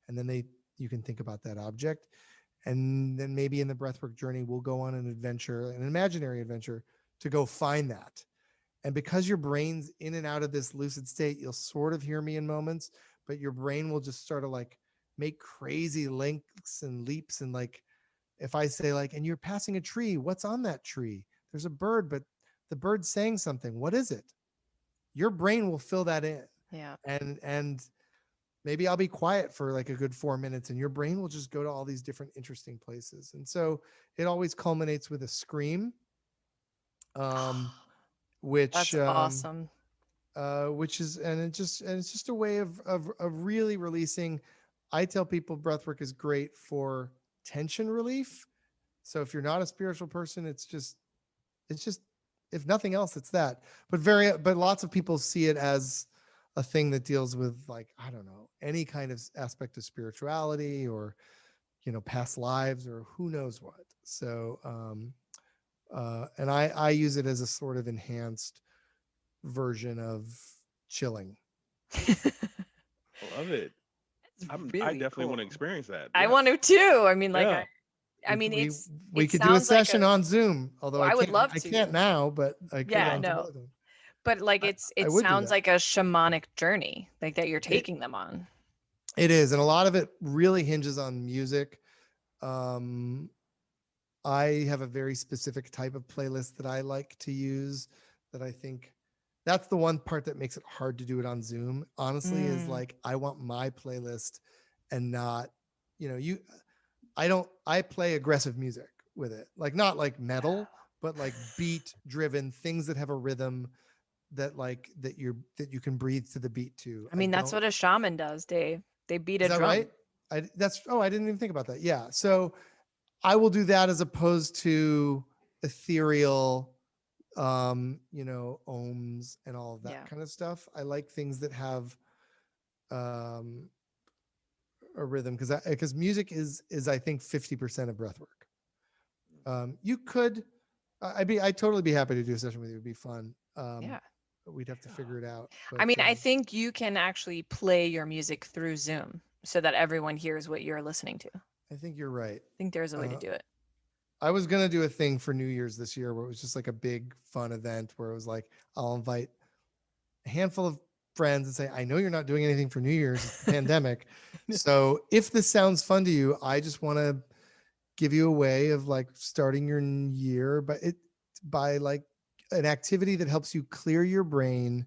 And then you can think about that object. And then maybe in the breathwork journey, we'll go on an adventure, an imaginary adventure, to go find that. And because your brain's in and out of this lucid state, you'll sort of hear me in moments, but your brain will just sort of like make crazy links and leaps. And like, if I say like, and you're passing a tree, what's on that tree? There's a bird, but the bird's saying something. What is it? Your brain will fill that in. Yeah. And maybe I'll be quiet for like a good 4 minutes, and your brain will just go to all these different interesting places. And so it always culminates with a scream. which That's awesome. which is, and it's just a way of really releasing. I tell people breathwork is great for tension relief. So if you're not a spiritual person, it's just if nothing else, it's that. But lots of people see it as a thing that deals with, like, I don't know, any kind of aspect of spirituality, or past lives, or who knows what. So and I use it as a sort of enhanced version of chilling. Love it. I definitely want to experience that. I want to too. I mean, like, we could do a session on Zoom, although I would love to. I can't now, but I could. Yeah, no. But like, it sounds like a shamanic journey, like that you're taking them on. It is, and a lot of it really hinges on music. I have a very specific type of playlist that I like to use, that I think that's the one part that makes it hard to do it on Zoom, honestly, is like, I want my playlist and not, I play aggressive music with it, like not like metal, but like beat driven things that have a rhythm that you can breathe to the beat to. I mean, that's what a shaman does, Dave. They beat a drum. Right? I didn't even think about that. Yeah. So I will do that as opposed to ethereal, ohms and all of that kind of stuff. I like things that have a rhythm, because music is I think 50% of breath work. You could, I'd totally be happy to do a session with you. It'd be fun. But we'd have to figure it out. But, I mean, I think you can actually play your music through Zoom so that everyone hears what you're listening to. I think you're right. I think there's a way to do it. I was going to do a thing for New Year's this year where it was just like a big fun event where it was like, I'll invite a handful of friends and say, I know you're not doing anything for New Year's, it's the pandemic. So if this sounds fun to you, I just want to give you a way of like starting your year, but by like an activity that helps you clear your brain,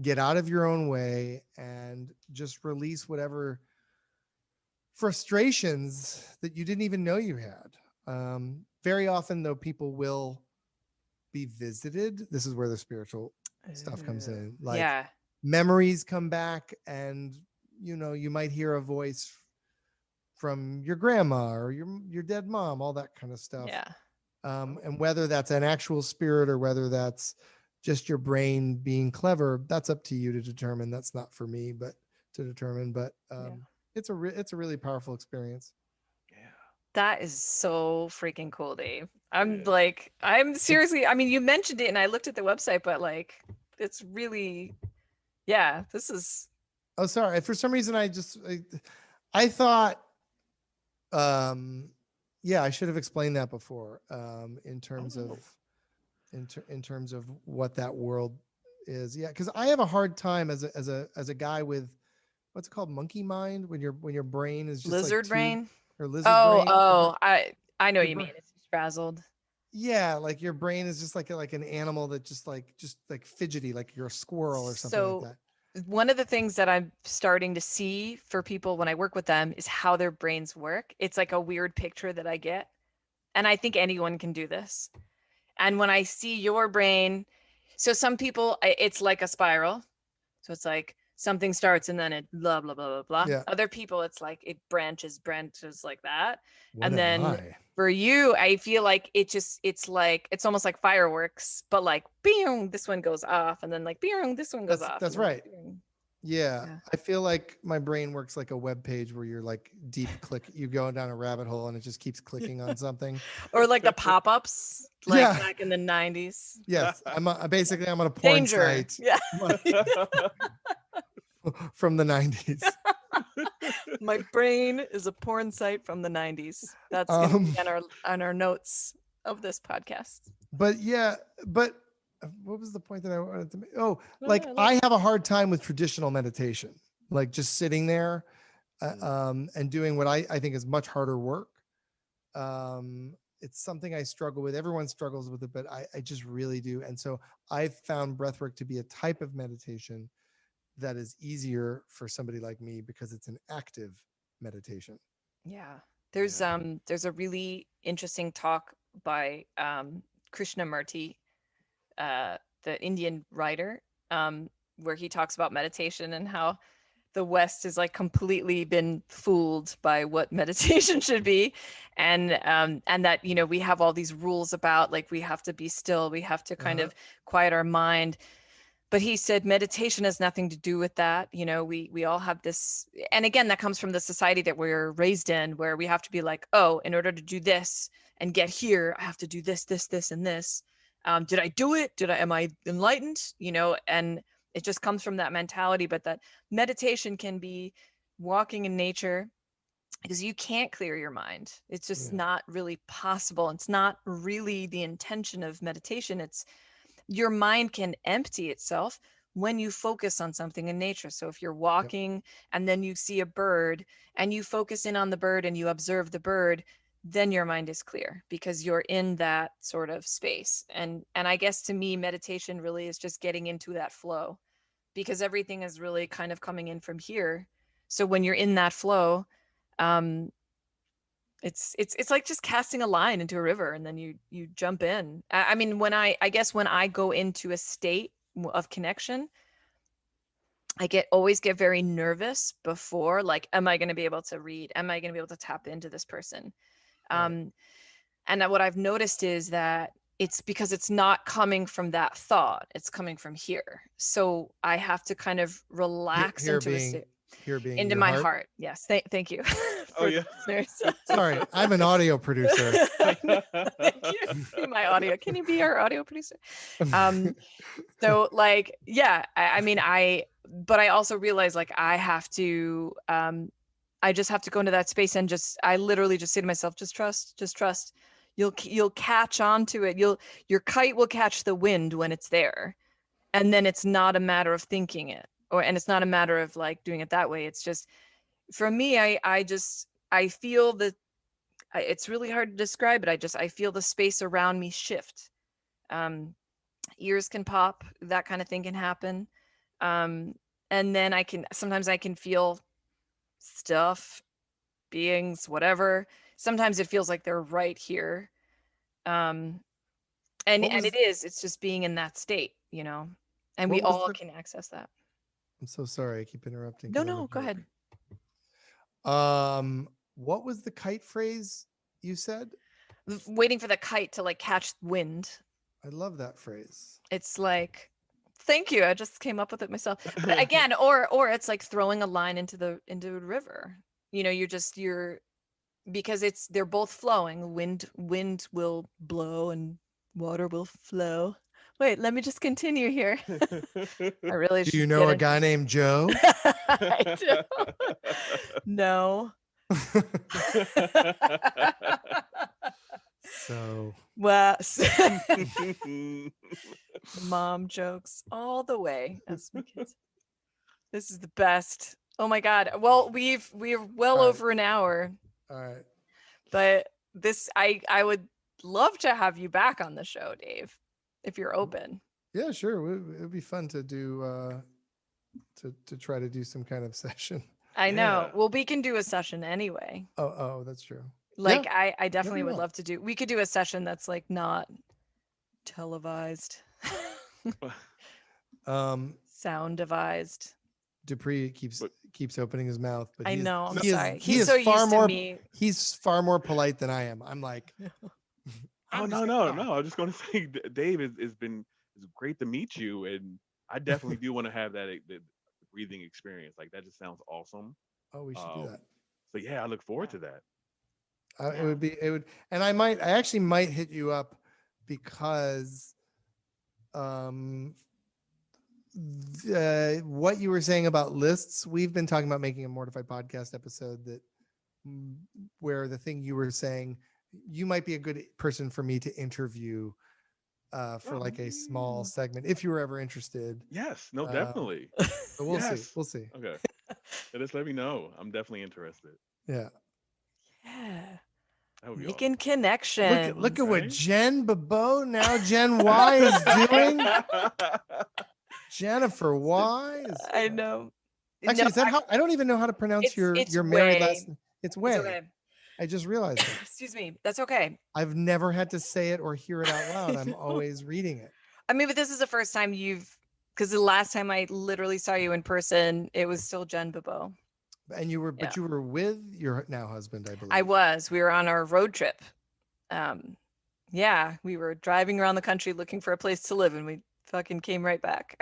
get out of your own way, and just release whatever frustrations that you didn't even know you had. Very often, though, people will be visited. This is where the spiritual stuff comes in. Like memories come back, and you might hear a voice from your grandma or your dead mom, all that kind of stuff. Yeah. And whether that's an actual spirit or whether that's just your brain being clever, that's up to you to determine. That's not for me, but to determine. But it's a really powerful experience. Yeah. That is so freaking cool, Dave. I'm seriously, I mean, you mentioned it and I looked at the website, but like, it's really, this is. Oh, sorry. For some reason, I thought, I should have explained that before, in terms of what that world is. Yeah. Cause I have a hard time as a guy with, what's it called? Monkey mind, when your brain is just lizard brain or lizard brain. Oh, I know what you mean. It's frazzled. Yeah. Like your brain is just like an animal that just like fidgety, like you're a squirrel or something like that. One of the things that I'm starting to see for people when I work with them is how their brains work. It's like a weird picture that I get. And I think anyone can do this. And when I see your brain, so some people, it's like a spiral. So it's like something starts and then it blah, blah, blah, blah, blah. Yeah. Other people, it's like it branches like that. For you, I feel like it's almost like fireworks, but like, bing, this one goes off, and then like, bing, this one goes off. That's right. Yeah. I feel like my brain works like a web page where you're like deep click, you go down a rabbit hole and it just keeps clicking on something. Or like the pop-ups, back in the 90s. Yes. I'm on a porn site. Yeah. From the 90s. My brain is a porn site from the 90s. That's gonna be on our notes of this podcast. But what was the point that I wanted to make? Oh, I have a hard time with traditional meditation, like just sitting there and doing what I think is much harder work. It's something I struggle with. Everyone struggles with it, but I just really do. And so I've found breathwork to be a type of meditation that is easier for somebody like me because it's an active meditation. Yeah. There's a really interesting talk by Krishnamurti the Indian writer, where he talks about meditation and how the West has like completely been fooled by what meditation should be. And that, you know, we have all these rules about like, we have to be still, we have to kind of quiet our mind. But he said meditation has nothing to do with that. You know, we all have this, and again, that comes from the society that we're raised in, where we have to be like, oh, in order to do this and get here, I have to do this, this, this, and this. Did I do it? Am I enlightened? You know, and it just comes from that mentality. But that meditation can be walking in nature, because you can't clear your mind. It's just not really possible. It's not really the intention of meditation. It's your mind can empty itself when you focus on something in nature. So if you're walking and then you see a bird and you focus in on the bird and you observe the bird, then your mind is clear because you're in that sort of space. And I guess to me, meditation really is just getting into that flow, because everything is really kind of coming in from here. So when you're in that flow, it's like just casting a line into a river and then you jump in. I mean, when I go into a state of connection, I always get very nervous before, like, am I going to be able to read? Am I going to be able to tap into this person? And what I've noticed is that it's because it's not coming from that thought. It's coming from here. So I have to kind of relax into my heart. Yes. Thank you. Sorry, I'm an audio producer. Thank you. My audio. Can you be our audio producer? So like, yeah, but I also realize like I have to, I just have to go into that space and I literally just say to myself, just trust. You'll catch on to it. Your kite will catch the wind when it's there. And then it's not a matter of thinking it, and it's not a matter of like doing it that way. It's just, for me, I feel it's really hard to describe it. I feel the space around me shift. Ears can pop, that kind of thing can happen. And then sometimes I can feel stuff, beings, whatever. Sometimes it feels like they're right here. It's just being in that state, you know, and we all can access that. I'm so sorry. I keep interrupting. No, go ahead. What was the kite phrase you said? Waiting for the kite to like catch wind. I love that phrase. It's like, thank you. I just came up with it myself. But again, or it's like throwing a line into a river. You know, because they're both flowing. Wind will blow and water will flow. Wait, let me just continue here. I really should. Do you know a guy named Joe? I do. No. So. Well, mom jokes all the way. That's my kids. This is the best. Oh my God. Well, we're well over an hour. All right. But I would love to have you back on the show, Dave, if you're open. Yeah, sure. It would be fun to do to try to do some kind of session. I know. Well, we can do a session anyway. Oh, that's true. Like I definitely would love to we could do a session that's like not televised. Sound devised. Dupree keeps opening his mouth, but I know. I'm sorry. He's so far used more. To me. He's far more polite than I am. I'm like. Oh no! I'm just going to say, Dave, it's great to meet you, and I definitely do want to have the breathing experience. Like that just sounds awesome. Oh, we should do that. So yeah, I look forward to that. It would, and I actually might hit you up because, what you were saying about lists, we've been talking about making a Mortified podcast episode where the thing you were saying, you might be a good person for me to interview for like a small segment if you were ever interested. Yes, no, definitely. So we'll see. Okay. Just let me know. I'm definitely interested. Yeah. Making awesome. Connection. Look at what Jen Bobo, now Jen Y is doing. Jennifer Y. I know. Actually, is that how? I don't even know how to pronounce your married last name. It's Way. Okay. I just realized it. Excuse me. That's okay. I've never had to say it or hear it out loud. I'm always reading it. I mean, but this is the first time because the last time I literally saw you in person, it was still Jen Bobo. And you were, but you were with your now husband, I believe. I was. We were on our road trip. Yeah, we were driving around the country looking for a place to live, and we fucking came right back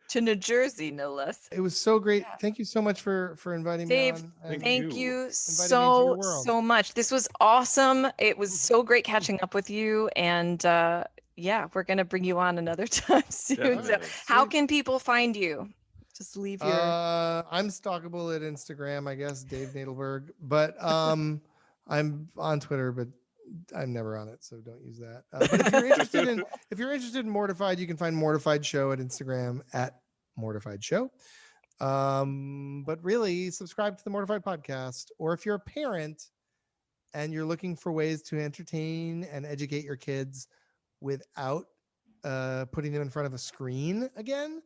to New Jersey, no less. It was so great. Yeah. Thank you so much for inviting Dave, me on. Thank you so much. This was awesome. It was so great catching up with you, and yeah, we're gonna bring you on another time soon. So how can people find you? Just leave your I'm stalkable at Instagram, I guess, Dave Nadelberg, but I'm on Twitter, but I'm never on it, so don't use that. But if you're interested in Mortified, you can find Mortified Show at Instagram at Mortified Show. But really, subscribe to the Mortified podcast, or if you're a parent and you're looking for ways to entertain and educate your kids without putting them in front of a screen again,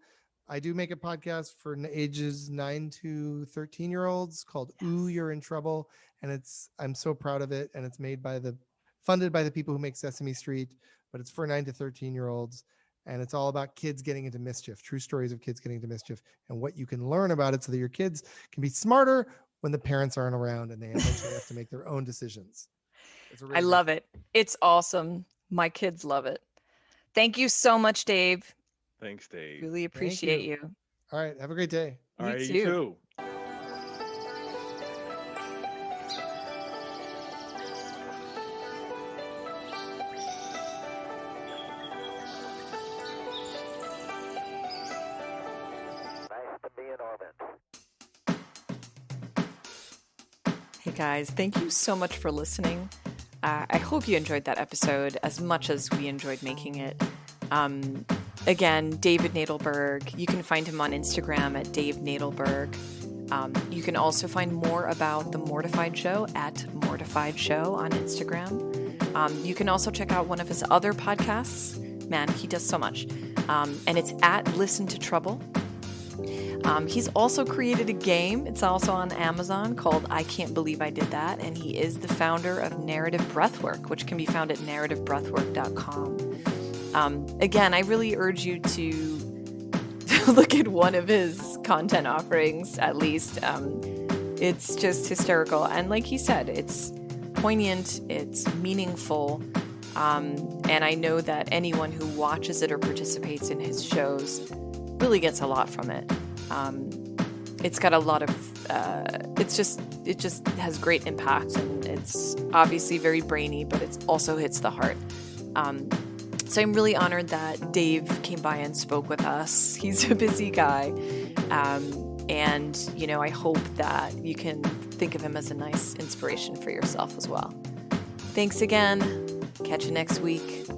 I do make a podcast for ages 9 to 13-year-olds called Oooh You're in Trouble, and I'm so proud of it, and it's funded by the people who make Sesame Street, but it's for 9 to 13-year-olds, and it's all about kids getting into mischief, true stories of kids getting into mischief, and what you can learn about it so that your kids can be smarter when the parents aren't around and they eventually have to make their own decisions. I love it. It's awesome. My kids love it. Thank you so much, Dave. Thanks, Dave. Really appreciate you. All right. Have a great day. All right, you too. Hey guys, thank you so much for listening. I hope you enjoyed that episode as much as we enjoyed making it. Again, David Nadelberg. You can find him on Instagram at Dave Nadelberg. You can also find more about The Mortified Show at Mortified Show on Instagram. You can also check out one of his other podcasts. Man, he does so much. And it's at Listen to Trouble. He's also created a game. It's also on Amazon called I Can't Believe I Did That. And he is the founder of Narrative Breathwork, which can be found at narrativebreathwork.com. Again, I really urge you to look at one of his content offerings, at least. It's just hysterical. And like he said, it's poignant, it's meaningful. And I know that anyone who watches it or participates in his shows really gets a lot from it. It's got a lot of, it just has great impact, and it's obviously very brainy, but it also hits the heart. So I'm really honored that Dave came by and spoke with us. He's a busy guy. And, you know, I hope that you can think of him as a nice inspiration for yourself as well. Thanks again. Catch you next week.